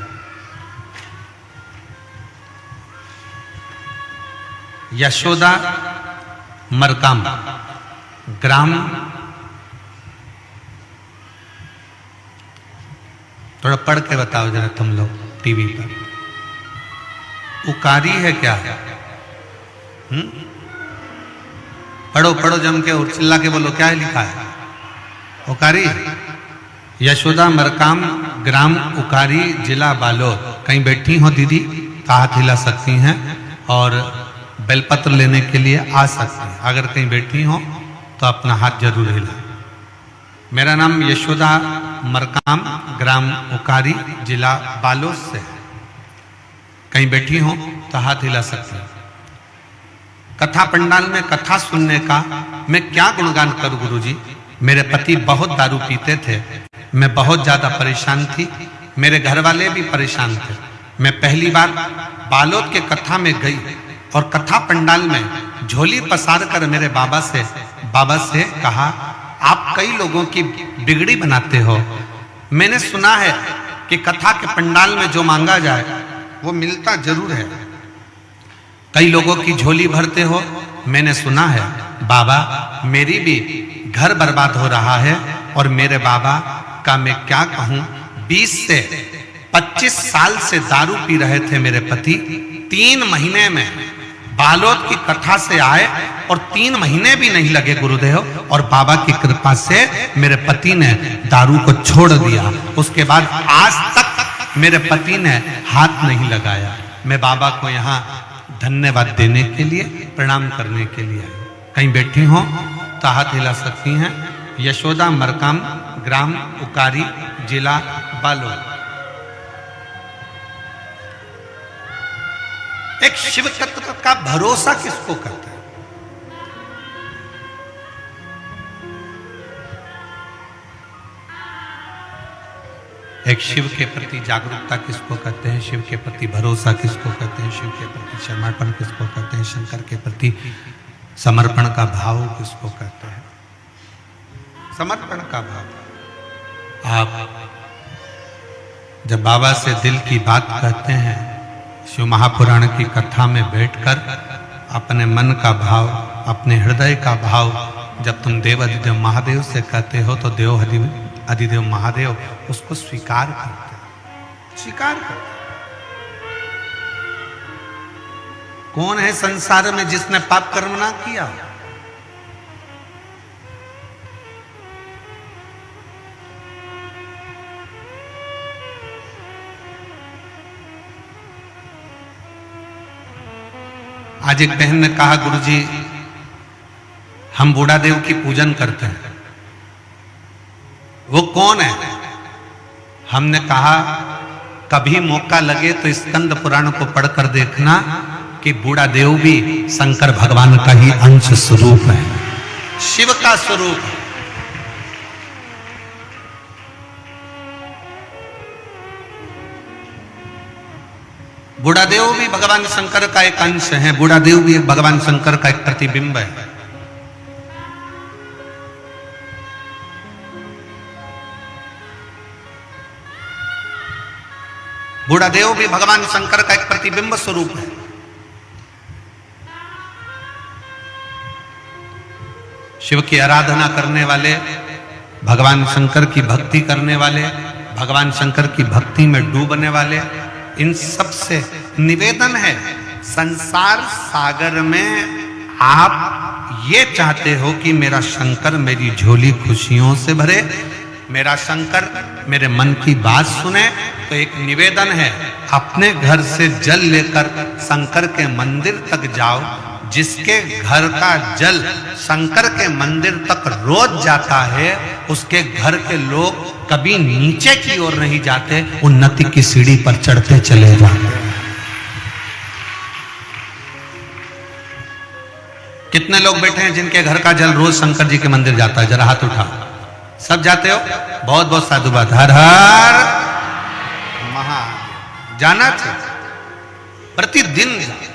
यशोदा मरकाम ग्राम, थोड़ा पढ़ के बताओ जरा तुम लोग टीवी पर। उकारी है क्या? पढ़ो पढ़ो जम के और चिल्ला के बोलो, क्या है लिखा है? उकारी। यशोदा मरकाम ग्राम उकारी जिला बालोद। कहीं बैठी हो दीदी तो हाथ हिला सकती हैं और बेलपत्र लेने के लिए आ सकते हैं। अगर कहीं बैठी हो तो अपना हाथ जरूर हिला। मेरा नाम यशोदा मरकाम ग्राम उकारी जिला बालोद से है। कहीं बैठी हो तो हाथ हिला सकते हैं। कथा पंडाल में कथा सुनने का मैं क्या गुणगान करूं गुरुजी। मेरे पति बहुत दारू पीते थे, मैं बहुत ज्यादा परेशान थी, मेरे घर वाले भी परेशान थे। मैं पहली बार बालोद के कथा में गई और कथा पंडाल में झोली पसार कर मेरे बाबा से कहा, आप कई लोगों की बिगड़ी बनाते हो। मैंने सुना है कि कथा के पंडाल में जो मांगा जाए वो मिलता जरूर है। कई लोगों की झोली भरते हो। मैंने सुना है बाबा मेरी भी घर बर्बाद हो रहा है और मेरे बाबा का मैं क्या कहूं, 20 से 25 साल से दारू पी रहे थे मेरे पति। 3 महीने में बालोद की कथा से आए और 3 महीने भी नहीं लगे गुरुदेव, और बाबा की कृपा से मेरे पति ने दारू को छोड़ दिया। उसके बाद आज तक मेरे पति ने हाथ नहीं लगाया। मैं बाबा को यहाँ धन्यवाद देने के लिए, प्रणाम करने के लिए आई। कहीं बैठी हो तो हाथ हिला सकती हैं। यशोदा मरकाम ग्राम उकारी जिला बालोद। एक शिव तत्व का भरोसा किसको करता है? एक शिव के प्रति जागरूकता किसको कहते हैं? शिव के प्रति भरोसा किसको कहते हैं? शिव के प्रति समर्पण किसको कहते हैं? शंकर के प्रति समर्पण का भाव किसको कहते हैं? समर्पण का भाव। आप जब बाबा से दिल की बात कहते हैं, शिव महापुराण की कथा में बैठकर अपने मन का भाव, अपने हृदय का भाव जब तुम देव अधिदेव महादेव से कहते हो तो देव अधिदेव महादेव उसको स्वीकार करते हैं। स्वीकार करता। कौन है संसार में जिसने पाप कर्म ना किया? आज एक बहन ने कहा, गुरुजी हम बूढ़ा देव की पूजन करते हैं, वो कौन है? हमने कहा कभी मौका लगे तो स्कंद पुराण को पढ़कर देखना कि बूढ़ा देव भी शंकर भगवान का ही अंश स्वरूप है, शिव का स्वरूप है। बूढ़ा देव भी भगवान शंकर का एक अंश है, बूढ़ा देव भी भगवान शंकर का एक प्रतिबिंब है। बूढ़ा देव भी भगवान शंकर का एक प्रतिबिंब स्वरूप है। शिव की आराधना करने वाले, भगवान शंकर की भक्ति करने वाले, भगवान शंकर की भक्ति में डूबने वाले, इन सब से निवेदन है, संसार सागर में आप ये चाहते हो कि मेरा शंकर मेरी झोली खुशियों से भरे, मेरा शंकर मेरे मन की बात सुने, तो एक निवेदन है, अपने घर से जल लेकर शंकर के मंदिर तक जाओ। जिसके घर का जल शंकर के मंदिर तक रोज जाता है, उसके घर के लोग कभी नीचे की ओर नहीं जाते, उन्नति की सीढ़ी पर चढ़ते चले जाते। कितने लोग बैठे हैं जिनके घर का जल रोज शंकर जी के मंदिर जाता है? जरा हाथ उठाओ। सब जाते हो? बहुत बहुत साधुवाद। हर हर महा जाना चाहिए, प्रतिदिन जाओ।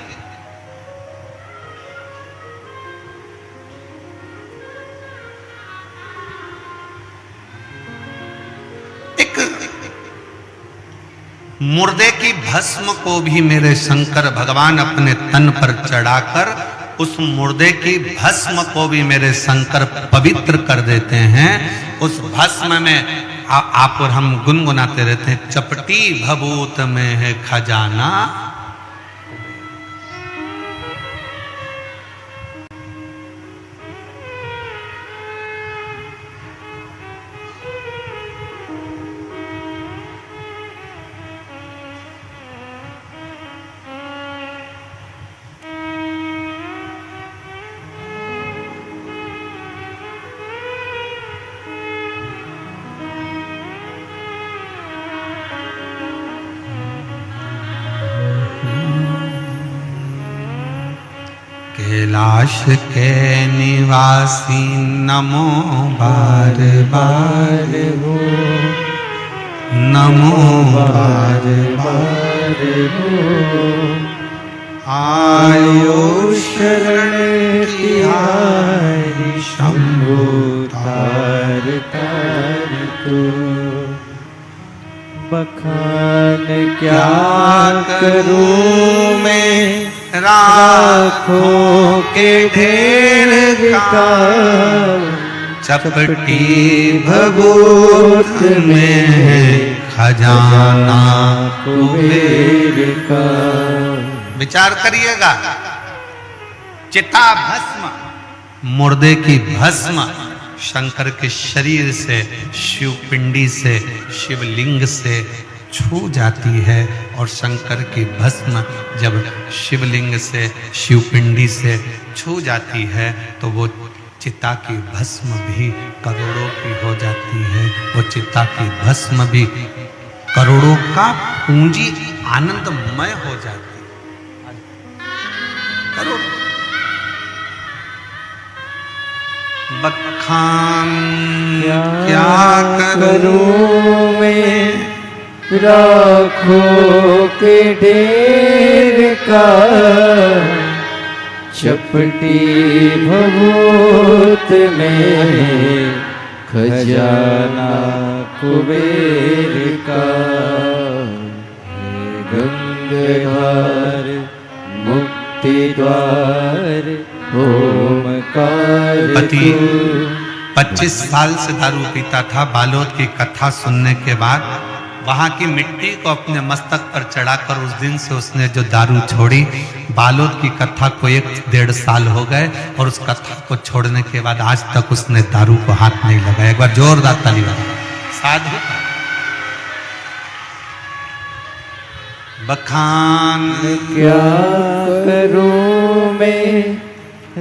मुर्दे की भस्म को भी मेरे शंकर भगवान अपने तन पर चढ़ाकर उस मुर्दे की भस्म को भी मेरे शंकर पवित्र कर देते हैं। उस भस्म में आप और हम गुनगुनाते रहते हैं, चपटी भभूत में है खजाना। कैलाश के निवासी नमो बार बार हो, नमो बार बार हो। आयो शरण तिहारी शंभु तार तार तो। बखान क्या करूं मैं राखों के ढेर का, चपटी भभूत में है खजाना कुबेर का। विचार करिएगा, चिता भस्म, मुर्दे की भस्म शंकर के शरीर से, शिव पिंडी से, शिवलिंग से छू जाती है, और शंकर की भस्म जब शिवलिंग से, शिवपिंडी से छू जाती है तो वो चिता की भस्म भी करोड़ों की हो जाती है। वो चिता की भस्म भी करोड़ों का पूंजी आनंदमय हो जाती है। करोड़ों। बखान क्या करूं मैं राखों के ढेर का, चपटी भभूत में खजाना कुबेर का। गंगाधर मुक्ति द्वार ओमकार। पति 25 साल से दारू पीता था। बालोद की कथा सुनने के बाद वहां की मिट्टी को अपने मस्तक पर चढ़ाकर उस दिन से उसने जो दारू छोड़ी। बालोद की कथा को 1-1.5 साल हो गए और उस कथा को छोड़ने के बाद आज तक उसने दारू को हाथ नहीं लगाया। एक बार जोरदार ताली बजाओ। साधु बखान क्या करूं मैं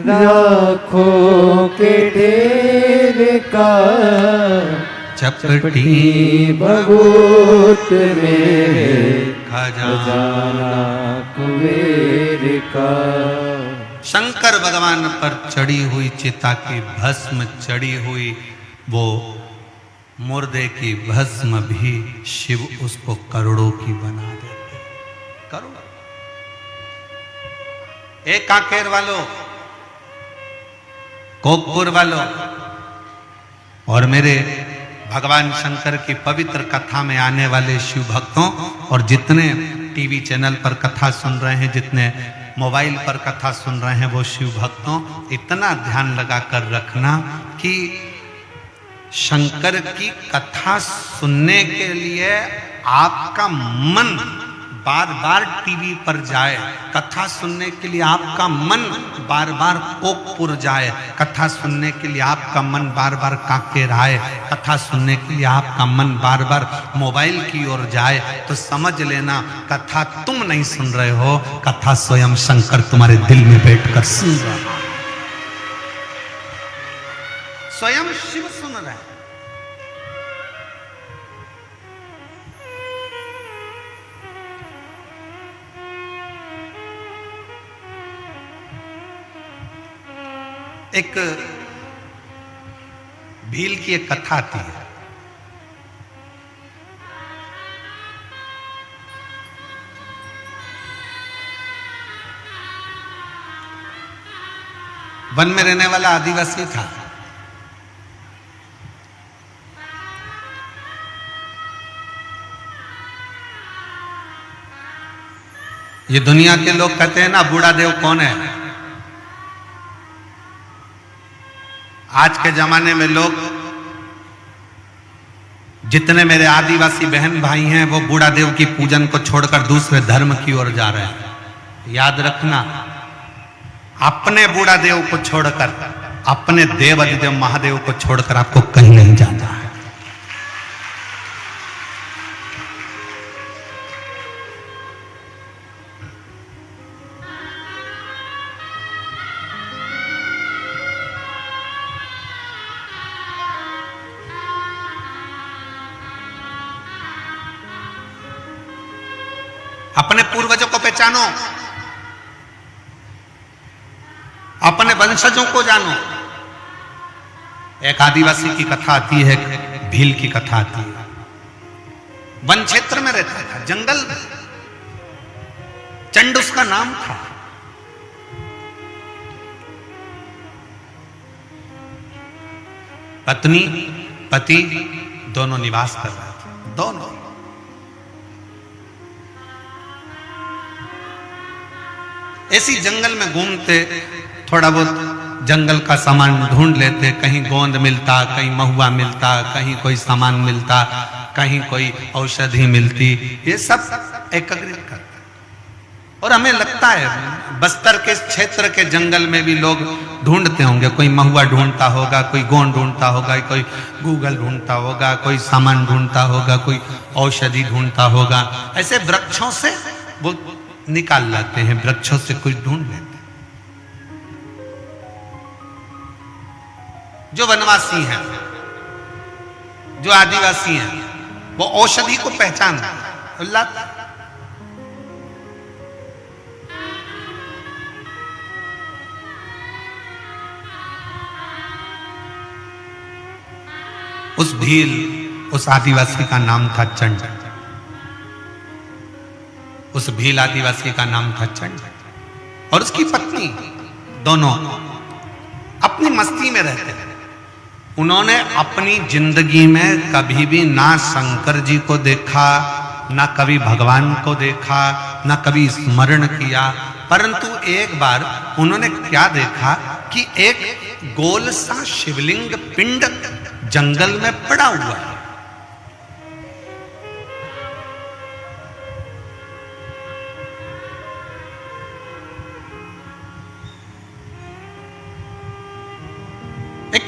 राखों के ढेर का, चपटी भभूत मेरे खजाना कुबेर का। शंकर भगवान पर चढ़ी हुई चिता की भस्म चढ़ी हुई वो मुर्दे की भस्म भी शिव उसको करोड़ों की बना देते। करोड़। एक कांकेर वालों, कोकपुर वालों और मेरे भगवान शंकर की पवित्र कथा में आने वाले शिव भक्तों और जितने टीवी चैनल पर कथा सुन रहे हैं, जितने मोबाइल पर कथा सुन रहे हैं, वो शिव भक्तों इतना ध्यान लगा कर रखना कि शंकर की कथा सुनने के लिए आपका मन बार बार टीवी पर जाए, कथा सुनने के लिए आपका मन बार बार कोकपुर जाए, कथा सुनने के लिए आपका मन बार बार कांकेर आए, कथा सुनने के लिए आपका मन बार बार मोबाइल की ओर जाए, तो समझ लेना कथा तुम नहीं सुन रहे हो, कथा स्वयं शंकर तुम्हारे दिल में बैठकर सुन रहा है। स्वयं शिव सुन रहे हैं। एक भील की एक कथा आती है। वन में रहने वाला आदिवासी था। ये दुनिया के लोग कहते हैं ना, बूढ़ा देव कौन है। आज के जमाने में लोग, जितने मेरे आदिवासी बहन भाई हैं, वो बूढ़ा देव की पूजन को छोड़कर दूसरे धर्म की ओर जा रहे हैं। याद रखना, अपने बूढ़ा देव को छोड़कर, अपने देव अधिदेव महादेव को छोड़कर आपको कहीं नहीं जाना है। अपने पूर्वजों को पहचानो, अपने वंशजों को जानो। एक आदिवासी की कथा आती है, भील की कथा आती है। वन क्षेत्र में रहता था, जंगल में। चंड उसका नाम था। पत्नी पति दोनों निवास कर रहे थे, दोनों। ऐसी जंगल में घूमते, थोड़ा बहुत जंगल का सामान ढूंढ लेते। कहीं गोंद मिलता, कहीं महुआ मिलता, कहीं कोई सामान मिलता, कहीं कोई औषधि मिलती। ये सब एकत्रित करते। और हमें लगता है बस्तर के क्षेत्र के जंगल में भी लोग ढूंढते होंगे। कोई महुआ ढूंढता होगा, कोई गोंद ढूंढता होगा, कोई गूगल ढूंढता होगा, कोई सामान ढूंढता होगा, कोई औषधि ढूंढता होगा। ऐसे वृक्षों से वो निकाल लाते हैं, वृक्षों से कुछ ढूंढ लेते हैं। जो वनवासी हैं, जो आदिवासी हैं, वो औषधि को पहचानते हैं। उस भील, उस आदिवासी का नाम था चंड। उस भील आदिवासी का नाम था चंड। और उसकी पत्नी, दोनों अपनी मस्ती में रहते थे। उन्होंने अपनी जिंदगी में कभी भी ना शंकर जी को देखा, ना कभी भगवान को देखा, ना कभी स्मरण किया। परंतु एक बार उन्होंने क्या देखा कि एक गोल सा शिवलिंग पिंड जंगल में पड़ा हुआ है।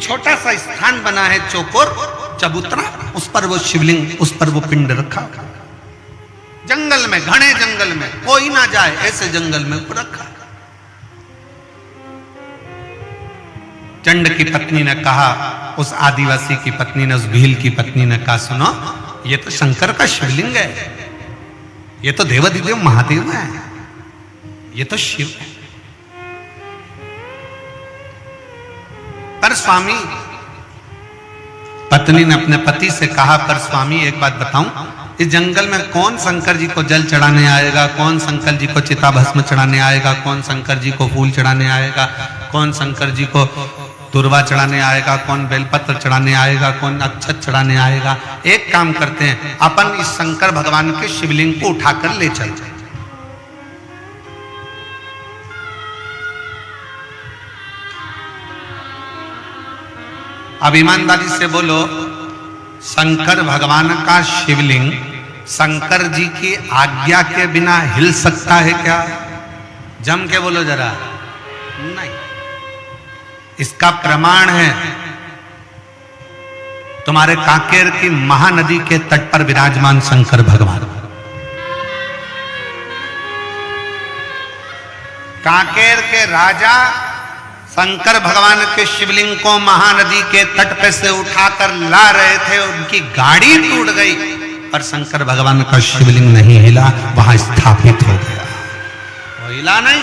छोटा सा स्थान बना है चौकोर, जब उतरा उस पर वो शिवलिंग, उस पर वो पिंड रखा, जंगल में, घने जंगल में, कोई ना जाए ऐसे जंगल में वो रखा। चंड की पत्नी ने कहा, उस आदिवासी की पत्नी ने, उस भील की पत्नी ने कहा, सुनो ये तो शंकर का शिवलिंग है, ये तो देवाधिदेव महादेव है, ये तो शिव है। पर स्वामी, पत्नी ने अपने पति से कहा, पर स्वामी एक बात बताऊं, इस जंगल में कौन शंकर जी को जल चढ़ाने आएगा, कौन शंकर जी को चिता भस्म चढ़ाने आएगा, कौन शंकर जी को फूल चढ़ाने आएगा, कौन शंकर जी को दुर्वा चढ़ाने आएगा, कौन बेलपत्र चढ़ाने आएगा, कौन अक्षत चढ़ाने आएगा। एक काम करते हैं, अपन इस शंकर भगवान के शिवलिंग को उठाकर ले चलते हैं। अब ईमानदारी से बोलो, शंकर भगवान का शिवलिंग शंकर जी की आज्ञा के बिना हिल सकता है क्या? जम के बोलो जरा। नहीं। इसका प्रमाण है तुम्हारे कांकेर की महानदी के तट पर विराजमान शंकर भगवान। कांकेर के राजा शंकर भगवान के शिवलिंग को महानदी के तट पे से उठाकर ला रहे थे, उनकी गाड़ी टूट गई, पर शंकर भगवान का शिवलिंग नहीं हिला, वहां स्थापित हो गया, वो हिला नहीं।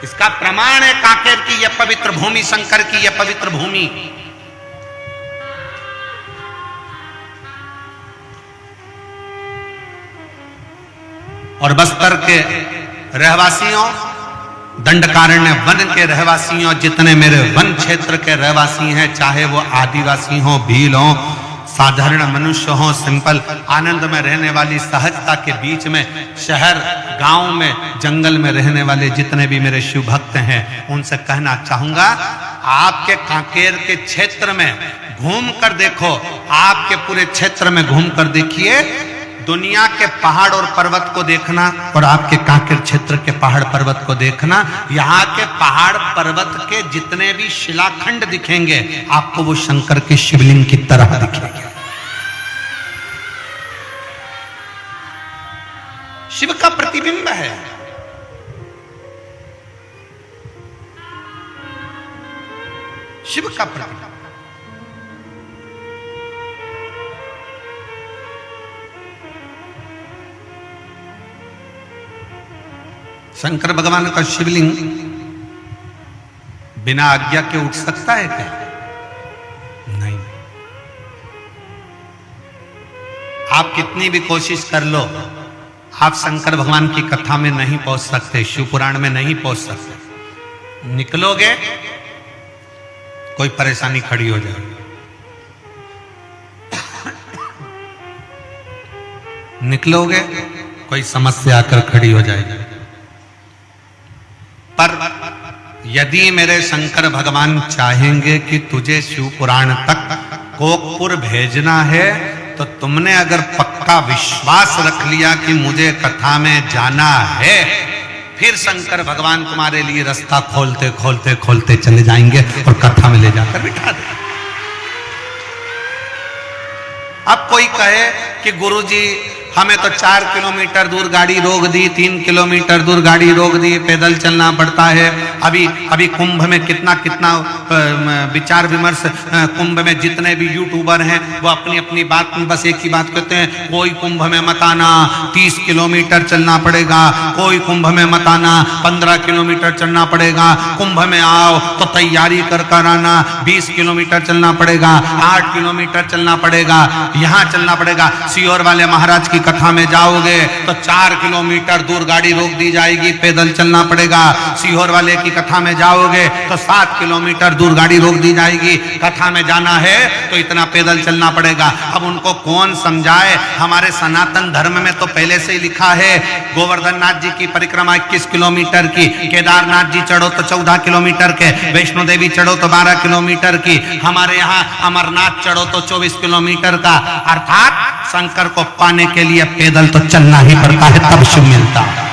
इसका प्रमाण है कांकेर की यह पवित्र भूमि, शंकर की यह पवित्र भूमि। और बस्तर के रहवासियों, दंडकारण्य वन के रहवासियों, जितने मेरे वन क्षेत्र के रहवासी हैं, चाहे वो आदिवासी हो, भील हो, साधारण मनुष्य हो, सिंपल आनंद में रहने वाली सहजता के बीच में, शहर गांव में, जंगल में रहने वाले जितने भी मेरे शिव भक्त हैं, उनसे कहना चाहूंगा, आपके कांकेर के क्षेत्र में घूम कर देखो, आपके पूरे क्षेत्र में घूम कर देखिए, दुनिया के पहाड़ और पर्वत को देखना और आपके कांकेर क्षेत्र के पहाड़ पर्वत को देखना, यहाँ के पहाड़ पर्वत के जितने भी शिलाखंड दिखेंगे, आपको वो शंकर के शिवलिंग की तरह दिखेंगे। शिव का प्रतिबिंब है। शिव का प्रतिबिंब। शंकर भगवान का शिवलिंग बिना आज्ञा के उठ सकता है क्या? नहीं। आप कितनी भी कोशिश कर लो, आप शंकर भगवान की कथा में नहीं पहुंच सकते, शिव पुराण में नहीं पहुंच सकते। निकलोगे कोई परेशानी खड़ी हो जाएगी, निकलोगे कोई समस्या आकर खड़ी हो जाएगी। पर यदि मेरे शंकर भगवान चाहेंगे कि तुझे शिव पुराण तक कोकपुर भेजना है, तो तुमने अगर पक्का विश्वास रख लिया कि मुझे कथा में जाना है, फिर शंकर भगवान तुम्हारे लिए रास्ता खोलते खोलते खोलते चले जाएंगे और कथा में ले जाकर बिठा देंगे। अब कोई कहे कि गुरुजी हमें तो 4 किलोमीटर दूर गाड़ी रोक दी, 3 किलोमीटर दूर गाड़ी रोक दी, पैदल चलना पड़ता है। अभी कुंभ में कितना विचार विमर्श, कुंभ में जितने भी यूट्यूबर हैं वो अपनी अपनी बात में बस एक ही बात कहते हैं, कोई कुंभ में मत आना, 30 किलोमीटर चलना पड़ेगा, कोई कुंभ में मत आना, 15 किलोमीटर चलना पड़ेगा, कुंभ में आओ तो तैयारी कर कर आना, 20 किलोमीटर चलना पड़ेगा, 8 किलोमीटर चलना पड़ेगा, यहाँ चलना पड़ेगा। सीहोर वाले महाराज की कथा में जाओगे तो 4 किलोमीटर दूर गाड़ी रोक दी जाएगी, पैदल चलना पड़ेगा। सीहोर वाले की कथा में जाओगे तो 7 किलोमीटर दूर गाड़ी रोक दी जाएगी, कथा में जाना है तो इतना पैदल चलना पड़ेगा। अब उनको कौन समझाए? हमारे सनातन धर्म में तो पहले से ही लिखा है, गोवर्धन नाथ जी की परिक्रमा 21 किलोमीटर की, केदारनाथ जी चढ़ो तो 14 किलोमीटर के, वैष्णो देवी चढ़ो तो 12 किलोमीटर की, हमारे यहाँ अमरनाथ चढ़ो तो 24 किलोमीटर का। अर्थात शंकर को पाने के लिए पैदल तो चलना ही पड़ता है, तब शिव मिलता है।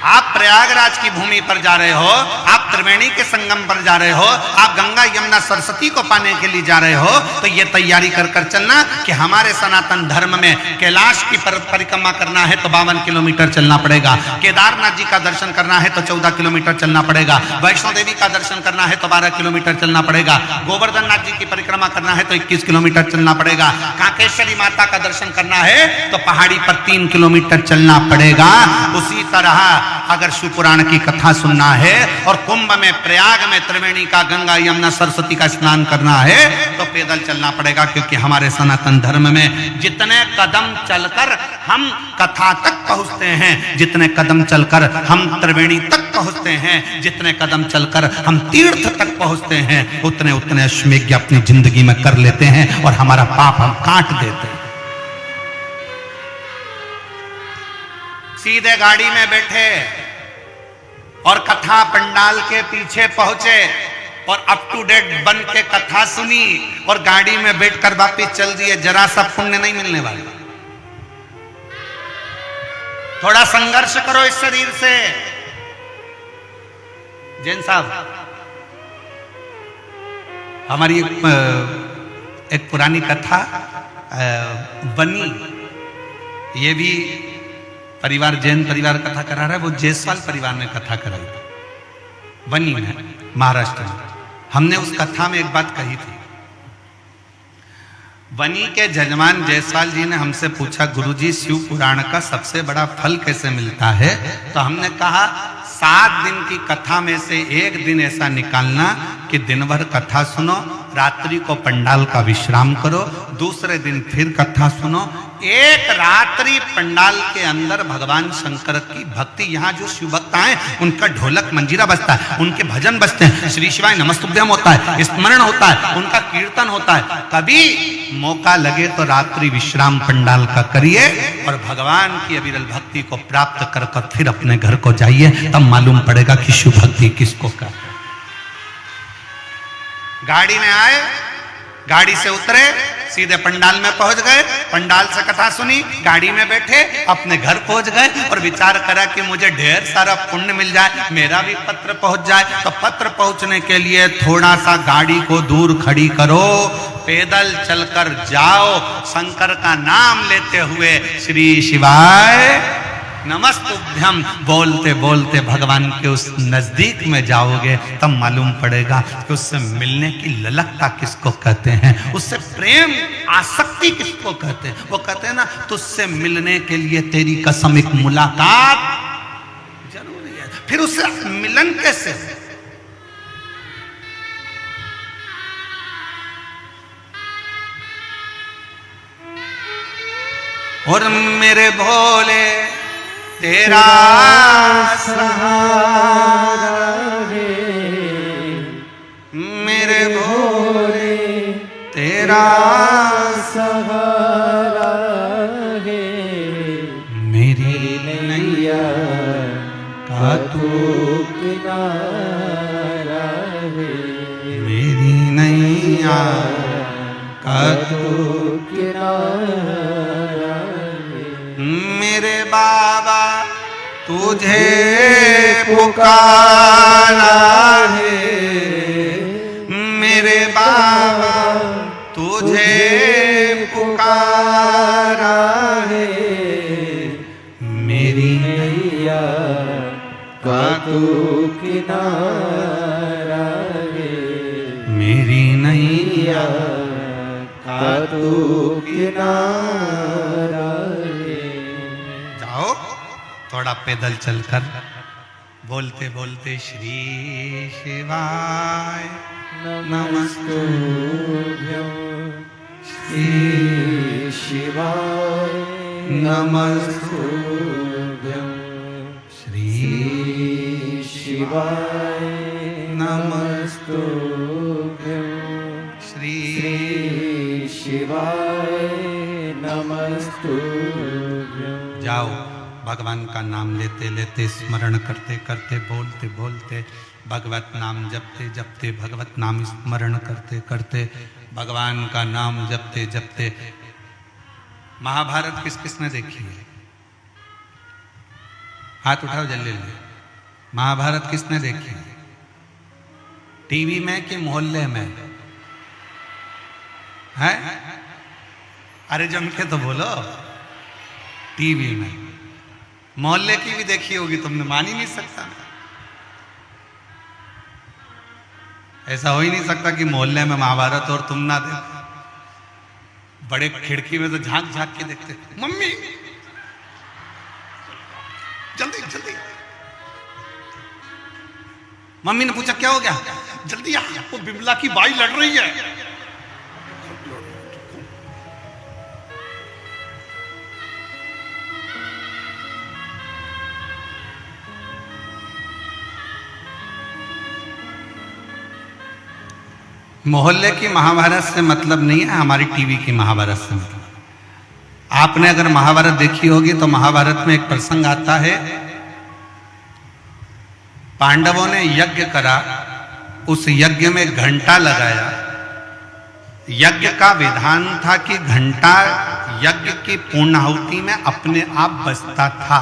आप प्रयागराज की भूमि पर जा रहे हो, आप त्रिवेणी के संगम पर जा रहे हो, आप गंगा यमुना सरस्वती को पाने के लिए जा रहे हो, तो ये तैयारी कर कर चलना कि हमारे सनातन धर्म में कैलाश की परिक्रमा करना है तो 52 किलोमीटर चलना पड़ेगा, केदारनाथ जी का दर्शन करना है तो 14 किलोमीटर चलना पड़ेगा, वैष्णो देवी का दर्शन करना है तो 12 किलोमीटर चलना पड़ेगा, गोवर्धन नाथ जी की परिक्रमा करना है तो 21 किलोमीटर चलना पड़ेगा, कांकेश्वरी माता का दर्शन करना है तो पहाड़ी पर 3 किलोमीटर चलना पड़ेगा। उसी तरह अगर शिव पुराण की कथा सुनना है और कुंभ में प्रयाग में त्रिवेणी का गंगा यमुना सरस्वती का स्नान करना है तो पैदल चलना पड़ेगा, क्योंकि हमारे सनातन धर्म में जितने कदम चलकर हम कथा तक पहुंचते हैं, जितने कदम चलकर हम त्रिवेणी तक पहुंचते हैं, जितने कदम चलकर हम तीर्थ तक पहुंचते हैं, उतने उतने अश्वमेध अपनी जिंदगी में कर लेते हैं और हमारा पाप हम काट देते हैं। सीधे गाड़ी में बैठे और कथा पंडाल के पीछे पहुंचे और अप टू डेट बन के कथा सुनी और गाड़ी में बैठकर वापिस चल दिए, जरा सा पुण्य नहीं मिलने वाला। थोड़ा संघर्ष करो इस शरीर से। जैन साहब, हमारी एक पुरानी कथा बनी, ये भी परिवार जैन परिवार कथा करा रहा है, वो जायसवाल परिवार ने कथा कराई थी बनी में, महाराष्ट्र में। हमने उस कथा में एक बात कही थी। बनी के जजमान जायसवाल जी ने हमसे पूछा, गुरुजी शिव पुराण का सबसे बड़ा फल कैसे मिलता है? तो हमने कहा 7 दिन की कथा में से एक दिन ऐसा निकालना कि दिन भर कथा सुनो, रात्रि को पंडाल का विश्राम करो, दूसरे दिन फिर कथा सुनो, एक रात्रि पंडाल के अंदर भगवान शंकर की भक्ति, यहाँ जो शिव भक्त आए उनका ढोलक मंजीरा बजता है, उनके भजन बजते हैं, श्री शिवाय नमस्तुभ्यम होता है, स्मरण होता है, उनका कीर्तन होता है। कभी मौका लगे तो रात्रि विश्राम पंडाल का करिए और भगवान की अविरल भक्ति को प्राप्त कर कर फिर अपने घर को जाइए, तब मालूम पड़ेगा कि शिव भक्ति किसको कहते हैं। गाड़ी में आए, गाड़ी से उतरे, सीधे पंडाल में पहुंच गए, पंडाल से कथा सुनी, गाड़ी में बैठे, अपने घर पहुंच गए और विचार करा कि मुझे ढेर सारा पुण्य मिल जाए, मेरा भी पत्र पहुंच जाए। तो पत्र पहुंचने के लिए थोड़ा सा गाड़ी को दूर खड़ी करो, पैदल चलकर जाओ, शंकर का नाम लेते हुए श्री शिवाय नमस्तुभ्यम बोलते बोलते भगवान के उस नजदीक में जाओगे, तब मालूम पड़ेगा कि उससे मिलने की ललकता किसको कहते हैं, उससे प्रेम आसक्ति किसको कहते हैं। वो कहते हैं ना, तुझसे मिलने के लिए तेरी कसम एक मुलाकात जरूरी है। फिर उससे मिलन कैसे? और मेरे भोले तेरा सहारा है, मेरे भोले तेरा सहारा है, मेरी नैया का तू किनारा है, मेरी नैया का तू किनारा है, मेरे बाबा तुझे पुकारा है, मेरे बाबा तुझे पुकारा है, मेरी नैया का तू किनारा है, मेरी नैया का तू किनारा है। जाओ थोड़ा पैदल चलकर बोलते बोलते श्री शिवाय नमस्तुभ्यं, श्री शिवाय नमस्तुभ्यं, श्री शिवाय नमस्तुभ्यं, श्री शिवाय नमस्तुभ्यं। जाओ भगवान का नाम लेते लेते, स्मरण करते करते, बोलते बोलते, भगवत नाम जपते जपते, भगवत नाम स्मरण करते करते, भगवान का नाम जपते जपते। महाभारत किस किसने देखी है? हाथ उठाओ जल्दी जल्दी। महाभारत किसने देखी? टीवी में कि मोहल्ले में है? अरे जम के तो बोलो। टीवी में। मोहल्ले की भी देखी होगी तुमने, मान ही नहीं सकता। ऐसा हो ही नहीं सकता कि मोहल्ले में महाभारत और तुम ना देखो। बड़े खिड़की में तो झांक झांक के देखते, मम्मी जल्दी जल्दी। मम्मी ने पूछा क्या हो गया? जल्दी आ, वो बिमला की बाई लड़ रही है। मोहल्ले की महाभारत से मतलब नहीं है, हमारी टीवी की महाभारत से मतलब। आपने अगर महाभारत देखी होगी तो महाभारत में एक प्रसंग आता है, पांडवों ने यज्ञ करा, उस यज्ञ में घंटा लगाया। यज्ञ का विधान था कि घंटा यज्ञ की पूर्णाहुति में अपने आप बजता था।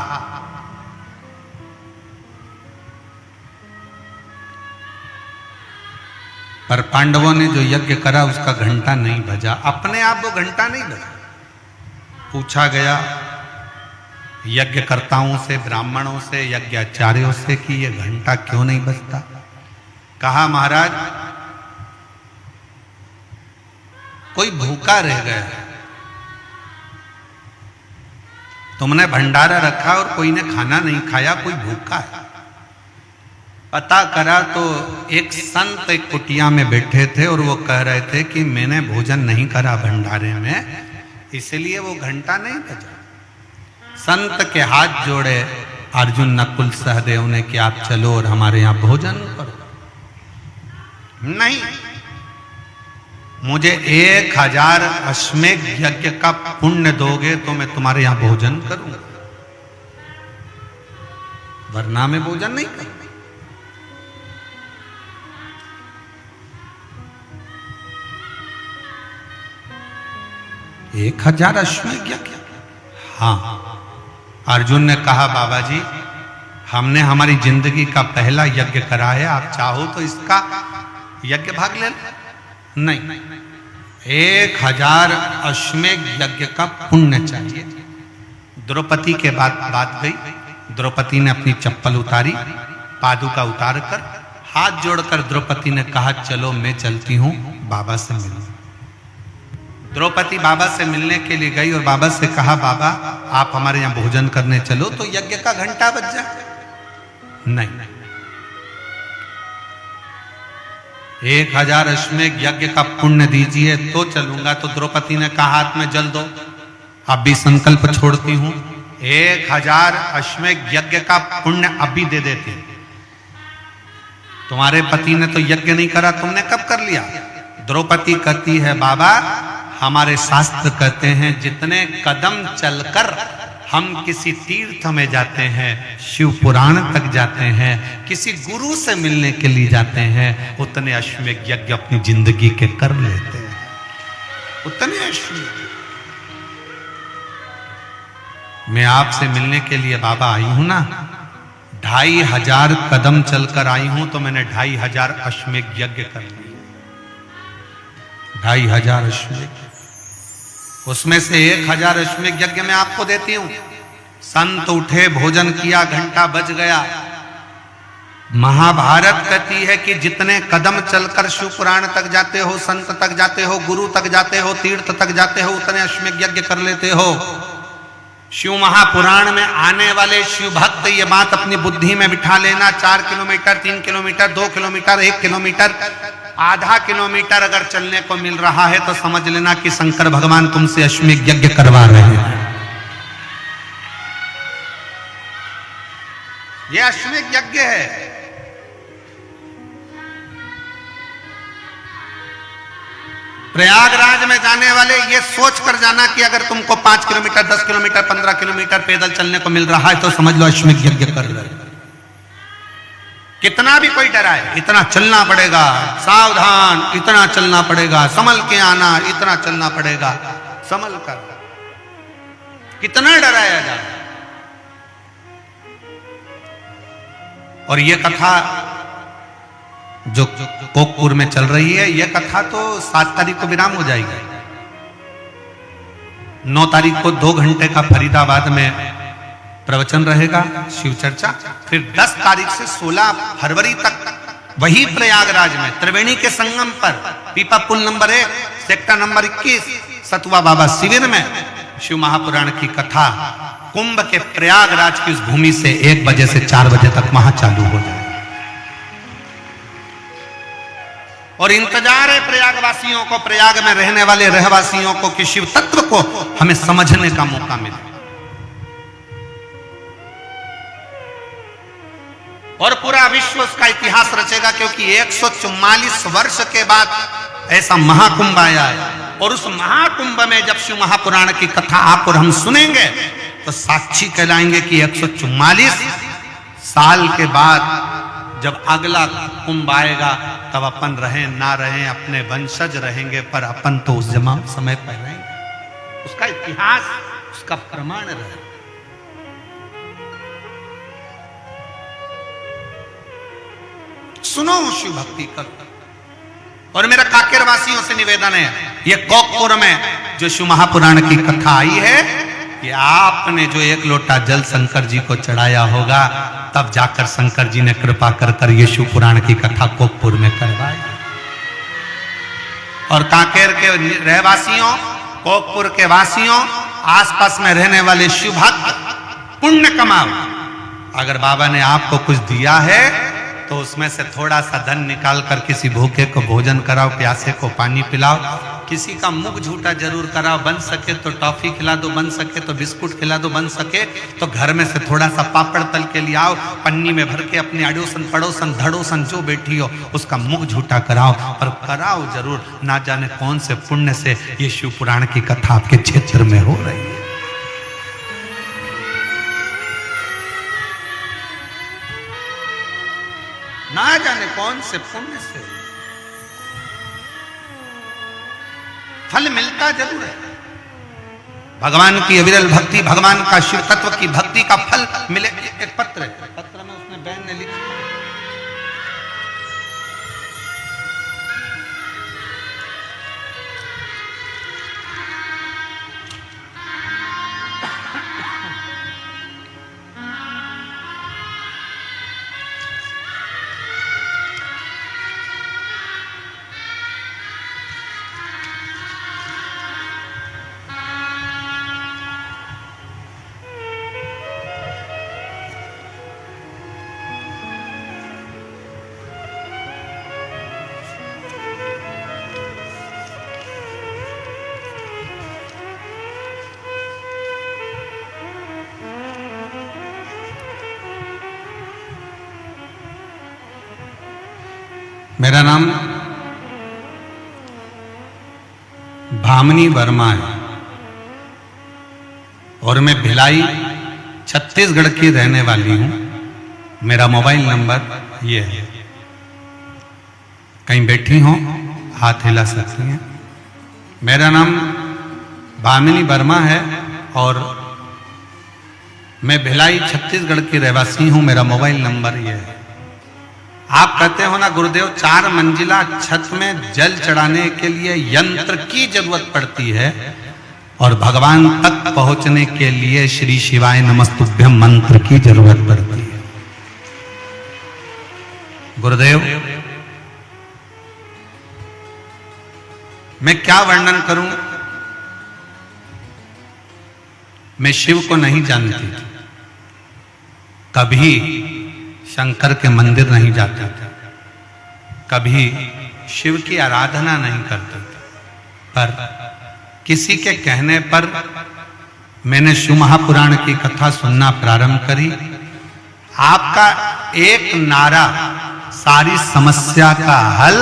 पर पांडवों ने जो यज्ञ करा उसका घंटा नहीं बजा, अपने आप वो घंटा नहीं बजा। पूछा गया यज्ञकर्ताओं से, ब्राह्मणों से, यज्ञाचार्यों से कि ये घंटा क्यों नहीं बजता? कहा महाराज कोई भूखा रह गया, तुमने भंडारा रखा और कोई ने खाना नहीं खाया, कोई भूखा है। पता करा तो एक संत एक कुटिया में बैठे थे और वो कह रहे थे कि मैंने भोजन नहीं करा भंडारे में, इसलिए वो घंटा नहीं बजा। संत के हाथ जोड़े अर्जुन नकुल सहदेव ने कि आप चलो और हमारे यहां भोजन करो। नहीं, मुझे 1000 अश्वमेध यज्ञ का पुण्य दोगे तो मैं तुम्हारे यहां भोजन करूंगा, वरना मैं भोजन नहीं करूंगा। 1000 अश्वमेध यज्ञ? हाँ। अर्जुन ने कहा बाबा जी हमने हमारी जिंदगी का पहला यज्ञ करा है, आप चाहो तो इसका यज्ञ भाग ले लो। नहीं, 1000 अश्वमेध यज्ञ का पुण्य चाहिए। द्रौपदी के बाद बात गई। द्रौपदी ने अपनी चप्पल उतारी, पादुका उतार कर हाथ जोड़कर द्रौपदी ने कहा चलो मैं चलती हूं बाबा से मिलने। द्रौपदी बाबा से मिलने के लिए गई और बाबा से कहा बाबा आप हमारे यहां भोजन करने चलो तो यज्ञ का घंटा बज जाए। नहीं, 1000 अश्वमेध यज्ञ का पुण्य दीजिए तो चलूंगा। तो द्रौपदी ने कहा हाथ में जल दो, अब भी संकल्प छोड़ती हूं, 1000 अश्वमेध यज्ञ का पुण्य अभी दे देती हूं। तुम्हारे पति ने तो यज्ञ नहीं करा, तुमने कब कर लिया? द्रौपदी कहती है बाबा हमारे शास्त्र कहते हैं जितने कदम चलकर हम किसी तीर्थ में जाते हैं, शिव पुराण तक जाते हैं, किसी गुरु से मिलने के लिए जाते हैं, उतने अश्वमेध यज्ञ अपनी जिंदगी के कर लेते हैं। उतने अश्वमेध। मैं आपसे मिलने के लिए बाबा आई हूं ना, 2500 कदम चलकर आई हूं तो मैंने 2500 अश्वमेध यज्ञ कर लिए। 2500 अश्वमेध, उसमें से 1000 अश्वमेध यज्ञ मैं आपको देती हूं। संत उठे, भोजन किया, घंटा बज गया। महाभारत कहती है कि जितने कदम चलकर शिव पुराण तक जाते हो, संत तक जाते हो, गुरु तक जाते हो, तीर्थ तक जाते हो, उतने अश्वमेध यज्ञ कर लेते हो। शिव महापुराण में आने वाले शिव भक्त ये बात अपनी बुद्धि में बिठा लेना, 4 किलोमीटर, 3 किलोमीटर, 2 किलोमीटर, 1 किलोमीटर, आधा किलोमीटर अगर चलने को मिल रहा है तो समझ लेना कि शंकर भगवान तुमसे अश्वमेध यज्ञ करवा रहे हैं। ये अश्वमेध यज्ञ है। प्रयागराज में जाने वाले ये सोच कर जाना कि अगर तुमको 5 किलोमीटर, 10 किलोमीटर, 15 किलोमीटर पैदल चलने को मिल रहा है तो समझ लो अश्वमेध यज्ञ कर रहे हैं। कितना भी कोई डराए, इतना चलना पड़ेगा, सावधान, इतना चलना पड़ेगा, संभल के आना, इतना चलना पड़ेगा, संभल कर। कितना डराया जाए। और ये कथा जो कोकपुर में चल रही है, यह कथा तो 7 तारीख को विराम हो जाएगी। 9 तारीख को 2 घंटे का फरीदाबाद में प्रवचन रहेगा, शिव चर्चा। फिर 10 तारीख से 16 फरवरी तक वही प्रयागराज में त्रिवेणी के संगम पर पीपा पुल नंबर 1 सेक्टर नंबर 21 सतुआ बाबा शिविर में शिव महापुराण की कथा कुंभ के प्रयागराज की उस भूमि से 1 बजे से 4 बजे तक वहां चालू हो जाए। और इंतजार है प्रयागवासियों को, प्रयाग में रहने वाले रहवासियों को, कि शिव तत्व को हमें समझने का मौका मिले। और पूरा विश्व उसका इतिहास रचेगा, क्योंकि 144 वर्ष के बाद ऐसा महाकुंभ आया है। और उस महाकुंभ में जब शिव महापुराण की कथा आप और हम सुनेंगे तो साक्षी कहलाएंगे कि 144 साल के बाद जब अगला कुंभ आएगा तब अपन रहें ना रहें, अपने वंशज रहेंगे, पर अपन तो उस समय पर रहेंगे। उसका इतिहास, उसका प्रमाण रहे। सुनो शिव भक्ति कर। और मेरा काकेर वासियों से निवेदन है, ये कोकपुर में जो शिव महापुराण की कथा आई है, कि आपने जो 1 लोटा जल शंकर जी को चढ़ाया होगा, तब जाकर शंकर जी ने कृपा कर ये शिव पुराण की कथा कोकपुर में करवाई। और काकेर के रहवासियों, कोकपुर के वासियों, आसपास में रहने वाले शिव भक्त पुण्य कमाओ। अगर बाबा ने आपको कुछ दिया है तो उसमें से थोड़ा सा धन निकाल कर किसी भूखे को भोजन कराओ, प्यासे को पानी पिलाओ, किसी का मुख झूठा जरूर कराओ, बन सके तो टॉफी खिला दो, बन सके तो बिस्कुट खिला दो, बन सके तो घर में से थोड़ा सा पापड़ तल के लिए आओ, पन्नी में भर के अपने अड़ोसन पड़ोसन धड़ोसन जो बैठी हो उसका मुख झूठा कराओ, और कराओ जरूर। ना जाने कौन से पुण्य से ये शिव पुराण की कथा आपके क्षेत्र में हो रही है। ना जाने कौन से पुण्य से फल मिलता जरूर है। भगवान की अविरल भक्ति, भगवान का शिव तत्व की भक्ति का फल मिले। एक पत्र है, पत्र में उसने बहन ने लिखा, मेरा नाम भामिनी वर्मा है और मैं भिलाई छत्तीसगढ़ की रहने वाली हूं। मेरा मोबाइल नंबर ये है, कहीं बैठी हो हाथ हिला सकती हैं। मेरा नाम भामिनी वर्मा है और मैं भिलाई छत्तीसगढ़ की रहवासी हूं। मेरा मोबाइल नंबर ये है। आप कहते हो ना गुरुदेव 4 मंजिला छत में जल चढ़ाने के लिए यंत्र की जरूरत पड़ती है और भगवान तक पहुंचने के लिए श्री शिवाय नमस्तुभ्यम मंत्र की जरूरत पड़ती है। गुरुदेव मैं क्या वर्णन करूं, मैं शिव को नहीं जानती, कभी शंकर के मंदिर नहीं जाते थे, कभी शिव की आराधना नहीं करते थे, पर किसी के कहने पर मैंने शिव महापुराण की कथा सुनना प्रारंभ करी। आपका एक नारा सारी समस्या का हल,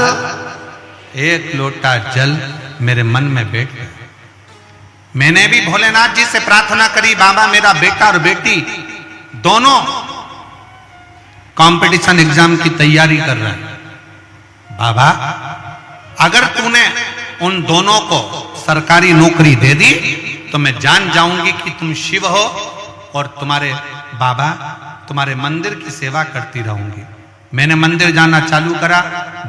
एक लोटा जल मेरे मन में बैठ गया। मैंने भी भोलेनाथ जी से प्रार्थना करी, बाबा मेरा बेटा और बेटी दोनों कंपटीशन एग्जाम की तैयारी कर रहे हैं, बाबा अगर तूने उन दोनों को सरकारी नौकरी दे दी तो मैं जान जाऊंगी कि तुम शिव हो और तुम्हारे बाबा तुम्हारे मंदिर की सेवा करती रहूंगी। मैंने मंदिर जाना चालू करा,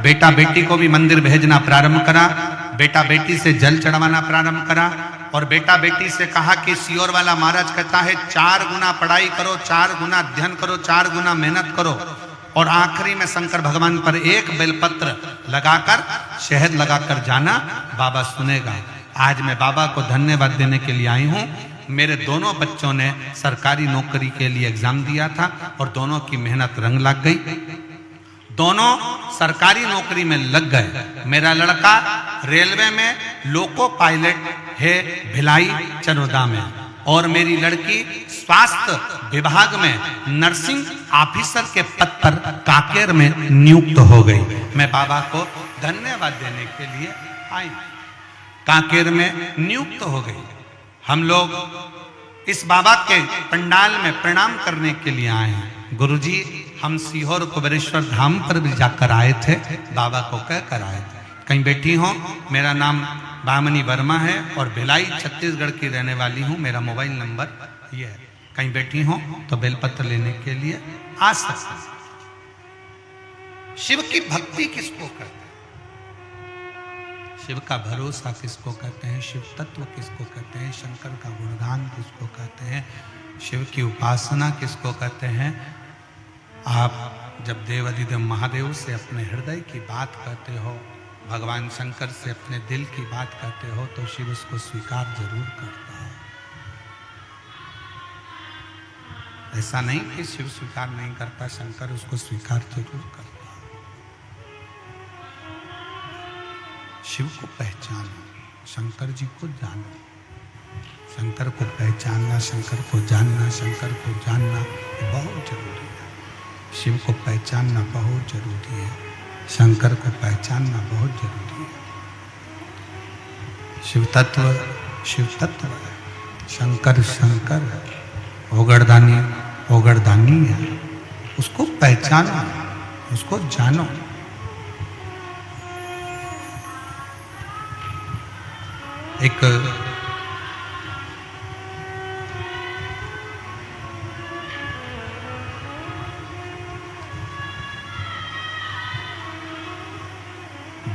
बेटा बेटी को भी मंदिर भेजना प्रारंभ करा, बेटा बेटी से जल चढ़वाना प्रारंभ करा और बेटा बेटी से कहा कि सियोर वाला महाराज कहता है 4 गुना पढ़ाई करो, 4 गुना अध्ययन करो, 4 गुना मेहनत करो और आखिरी में शंकर भगवान पर एक बेलपत्र लगाकर शहद लगाकर जाना, बाबा सुनेगा। आज मैं बाबा को धन्यवाद देने के लिए आई हूं। मेरे दोनों बच्चों ने सरकारी नौकरी के लिए एग्जाम दिया था और दोनों की मेहनत रंग लग गई, दोनों सरकारी नौकरी में लग गए। मेरा लड़का रेलवे में लोको पायलट है भिलाई चरोदा में और मेरी लड़की स्वास्थ्य विभाग में नर्सिंग ऑफिसर के पद पर कांकेर में नियुक्त हो गई। मैं बाबा को धन्यवाद देने के लिए आई, कांकेर में नियुक्त हो गई। हम लोग इस बाबा के पंडाल में प्रणाम करने के लिए आए हैं। गुरुजी, हम सीहोर कुबेरेश्वर धाम पर भी जाकर आए थे, बाबा को कह कर आए थे कहीं बैठी हो। मेरा नाम बामनी वर्मा है और भिलाई छत्तीसगढ़ की रहने वाली हूँ। मेरा मोबाइल नंबर ये है, कहीं बैठी हो तो बेलपत्र लेने के लिए आ सकते। शिव की भक्ति किसको कहते हैं, शिव का भरोसा किसको कहते हैं, शिव तत्व किसको कहते हैं, शंकर का गुणगान किसको कहते हैं, शिव की उपासना किसको कहते हैं। आप जब देवाधिदेव महादेव से अपने हृदय की बात कहते हो, भगवान शंकर से अपने दिल की बात कहते हो तो शिव उसको स्वीकार जरूर करता है। ऐसा नहीं कि शिव स्वीकार नहीं करता, शंकर उसको स्वीकार जरूर करता है। शिव को पहचानो, शंकर जी को जानो, शंकर को पहचानना, शंकर को जानना, शंकर को जानना बहुत जरूरी है। शिव को पहचानना बहुत जरूरी है, शंकर को पहचानना बहुत जरूरी है। शिव तत्व है, शंकर शंकर है, ओगरदानी है। उसको पहचानो, उसको जानो। एक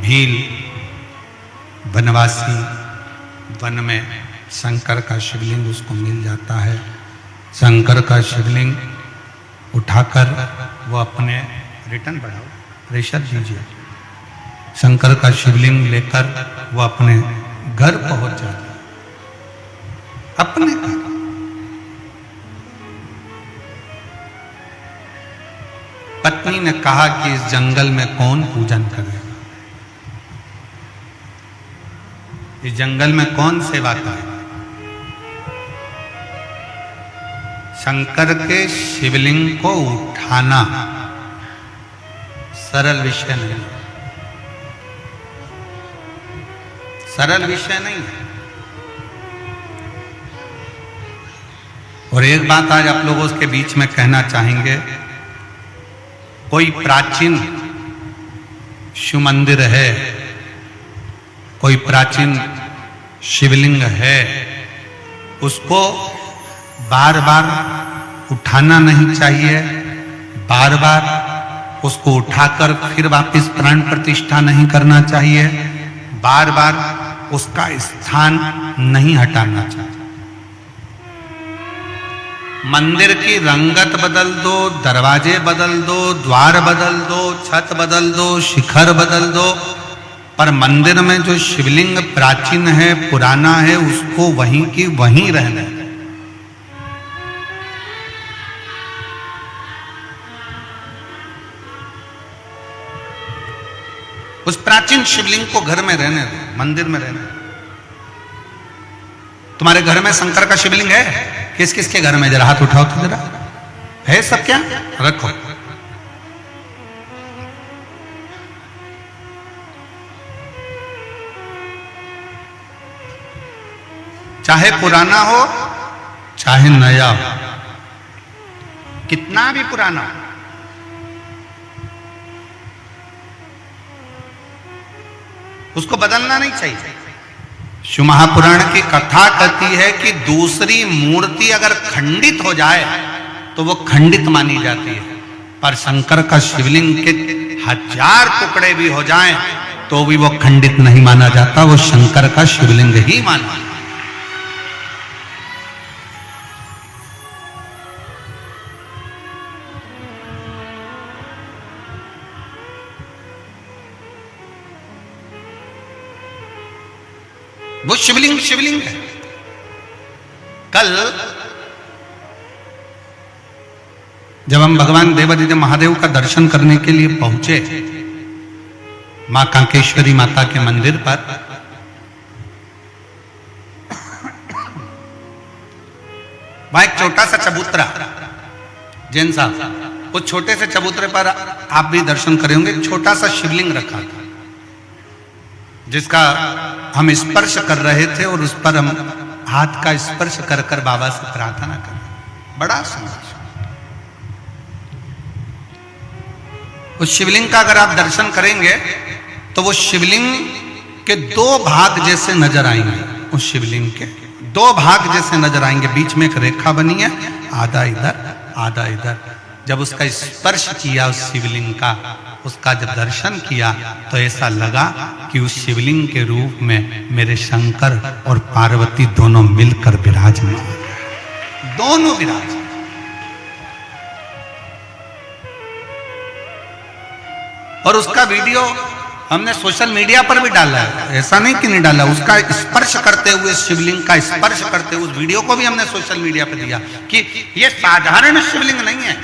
भील वनवासी वन में शंकर का शिवलिंग उसको मिल जाता है। शंकर का शिवलिंग उठाकर वो अपने रिटर्न बढ़ाओ, प्रेशर दीजिए। शंकर का शिवलिंग लेकर वो अपने घर पहुंच जाता है, अपने घर। पत्नी ने कहा कि इस जंगल में कौन पूजन करेगा, इस जंगल में कौन सेवा करेगा। शंकर के शिवलिंग को उठाना सरल विषय नहीं, सरल विषय नहीं है। और एक बात आज आप लोगों के बीच में कहना चाहेंगे, कोई प्राचीन शिव मंदिर है, कोई प्राचीन शिवलिंग है, उसको बार बार उठाना नहीं चाहिए, बार बार उसको उठाकर फिर वापस प्राण प्रतिष्ठा नहीं करना चाहिए, बार बार उसका स्थान नहीं हटाना चाहिए। मंदिर की रंगत बदल दो, दरवाजे बदल दो, द्वार बदल दो, छत बदल दो, शिखर बदल दो, पर मंदिर में जो शिवलिंग प्राचीन है, पुराना है, उसको वहीं की वहीं रहने दो। उस प्राचीन शिवलिंग को घर में रहने दो, मंदिर में रहने दो। तुम्हारे घर में शंकर का शिवलिंग है? किस किस के घर में? जरा हाथ उठाओ तो, जरा है सब क्या? रखो। चाहे पुराना हो चाहे नया हो, कितना भी पुराना हो, उसको बदलना नहीं चाहिए। शिव महापुराण की कथा कहती है कि दूसरी मूर्ति अगर खंडित हो जाए तो तो वो खंडित मानी जाती है। पर शंकर का शिवलिंग के 1000 टुकड़े भी हो जाएं तो भी वो खंडित नहीं माना जाता, वो शंकर का शिवलिंग ही माना। वो शिवलिंग शिवलिंग है। कल जब हम भगवान देवादिदेव महादेव का दर्शन करने के लिए पहुंचे मां कांकेश्वरी माता के मंदिर पर, वहां एक छोटा सा चबूतरा, जैन साहब, उस छोटे से चबूतरे पर आप भी दर्शन करे होंगे, छोटा सा शिवलिंग रखा था जिसका हम स्पर्श कर रहे थे और उस पर हम हाथ का स्पर्श कर कर बाबा से प्रार्थना कर रहे। बड़ा सुंदर। उस शिवलिंग का अगर आप दर्शन करेंगे तो वो शिवलिंग के 2 भाग जैसे नजर आएंगे। उस शिवलिंग के 2 भाग जैसे नजर आएंगे, बीच में एक रेखा बनी है, आधा इधर आधा इधर। जब उसका स्पर्श किया उस शिवलिंग का, उसका जब दर्शन किया तो ऐसा लगा कि उस शिवलिंग के रूप में मेरे शंकर और पार्वती दोनों मिलकर विराजमान, दोनों विराज। और उसका वीडियो हमने सोशल मीडिया पर भी डाला है, ऐसा नहीं कि नहीं डाला। उसका स्पर्श करते हुए, शिवलिंग का स्पर्श करते हुए उस वीडियो को भी हमने सोशल मीडिया पर दिया कि यह साधारण शिवलिंग नहीं है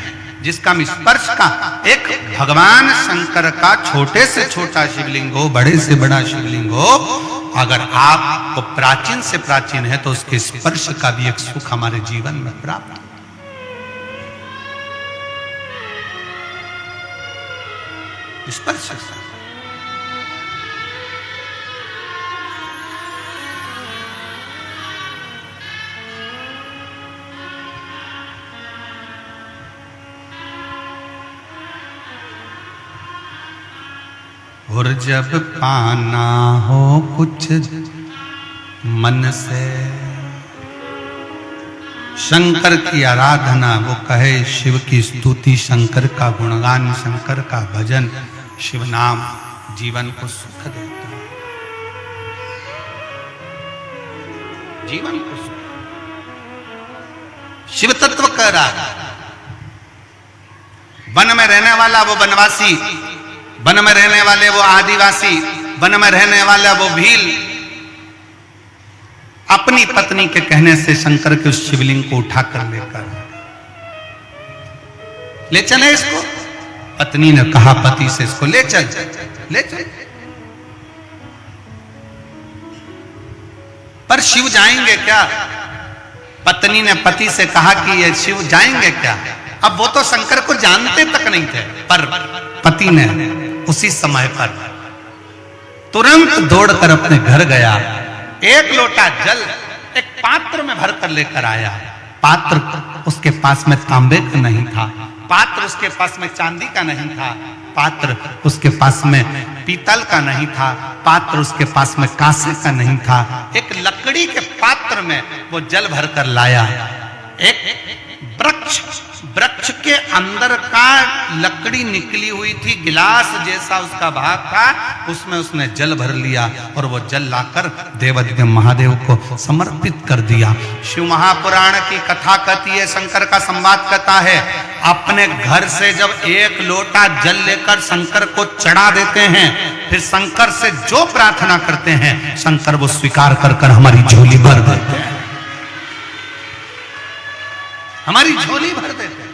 जिसका हम स्पर्श का, एक भगवान शंकर का छोटे से छोटा शिवलिंग हो, बड़े से बड़ा शिवलिंग हो, अगर आपको प्राचीन से प्राचीन है तो उसके स्पर्श का भी एक सुख हमारे जीवन में प्राप्त। स्पर्श और जब पाना हो कुछ मन से, शंकर की आराधना, वो कहे शिव की स्तुति, शंकर का गुणगान, शंकर का भजन, शिव नाम जीवन को सुख देता है, जीवन को सुख। शिव तत्व कह रहा है, वन में रहने वाला वो वनवासी, वन में रहने वाले वो आदिवासी, वन में रहने वाला वो भील, अपनी पत्नी के कहने से शंकर के उस शिवलिंग को उठाकर लेकर ले चले इसको। पत्नी ने कहा पति से, इसको ले चल, ले चल। पर शिव जाएंगे क्या? पत्नी ने पति से कहा कि ये शिव जाएंगे क्या? अब वो तो शंकर को जानते तक नहीं थे, पर पति ने उसी समय पर तुरंत दौड़कर अपने घर गया, एक लोटा जल एक पात्र में भरकर लेकर आया। पात्र उसके पास में तांबे का नहीं था, पात्र उसके पास में चांदी का नहीं था, पात्र उसके पास में पीतल का नहीं था, पात्र उसके पास में कांसे का नहीं था। एक लकड़ी के पात्र में वो जल भरकर लाया। एक वृक्ष के अंदर का लकड़ी निकली हुई थी, गिलास जैसा उसका भाग था, उसमें उसने जल भर लिया और वो जल लाकर देवादिदेव महादेव को समर्पित कर दिया। शिव महापुराण की कथा कहती है, शंकर का संवाद कहता है, अपने घर से जब एक लोटा जल लेकर शंकर को चढ़ा देते हैं, फिर शंकर से जो प्रार्थना करते हैं शंकर वो स्वीकार कर हमारी झोली भर देते हैं, हमारी झोली भर देते हैं।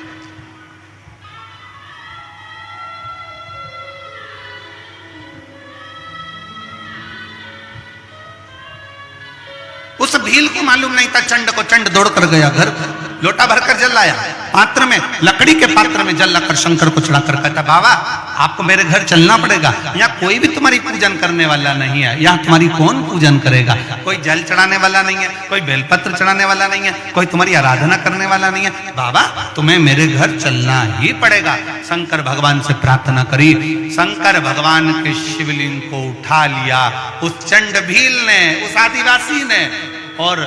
उस भील को मालूम नहीं था, चंड को चंड दौड़ कर गया घर, लोटा भरकर जल लाया, पात्र में, लकड़ी के पात्र में जल लाकर शंकर को चढ़ाकर कहता, बाबा आपको मेरे घर चलना पड़ेगा, यहाँ कोई भी तुम्हारी पूजन करने वाला नहीं है, यहाँ तुम्हारी कौन पूजन करेगा, कोई जल चढ़ाने वाला नहीं है, कोई बेलपत्र चढ़ाने वाला नहीं है, कोई तुम्हारी आराधना करने वाला नहीं है, बाबा तुम्हें मेरे घर चलना ही पड़ेगा। शंकर भगवान से प्रार्थना करी, शंकर भगवान के शिवलिंग को उठा लिया उस चंड भील ने, उस आदिवासी ने, और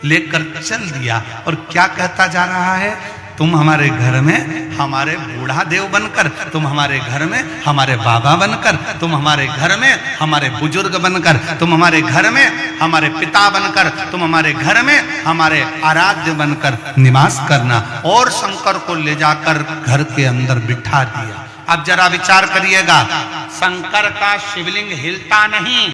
लेकर चल दिया। और क्या कहता जा रहा है, तुम हमारे घर में हमारे बूढ़ा देव बनकर, तुम हमारे घर में हमारे बाबा बनकर, तुम हमारे घर में हमारे बुजुर्ग बनकर, तुम हमारे घर में हमारे पिता बनकर, तुम हमारे घर में हमारे आराध्य बनकर निवास करना। और शंकर को ले जाकर घर के अंदर बिठा दिया। अब जरा विचार करिएगा, शंकर का शिवलिंग हिलता नहीं।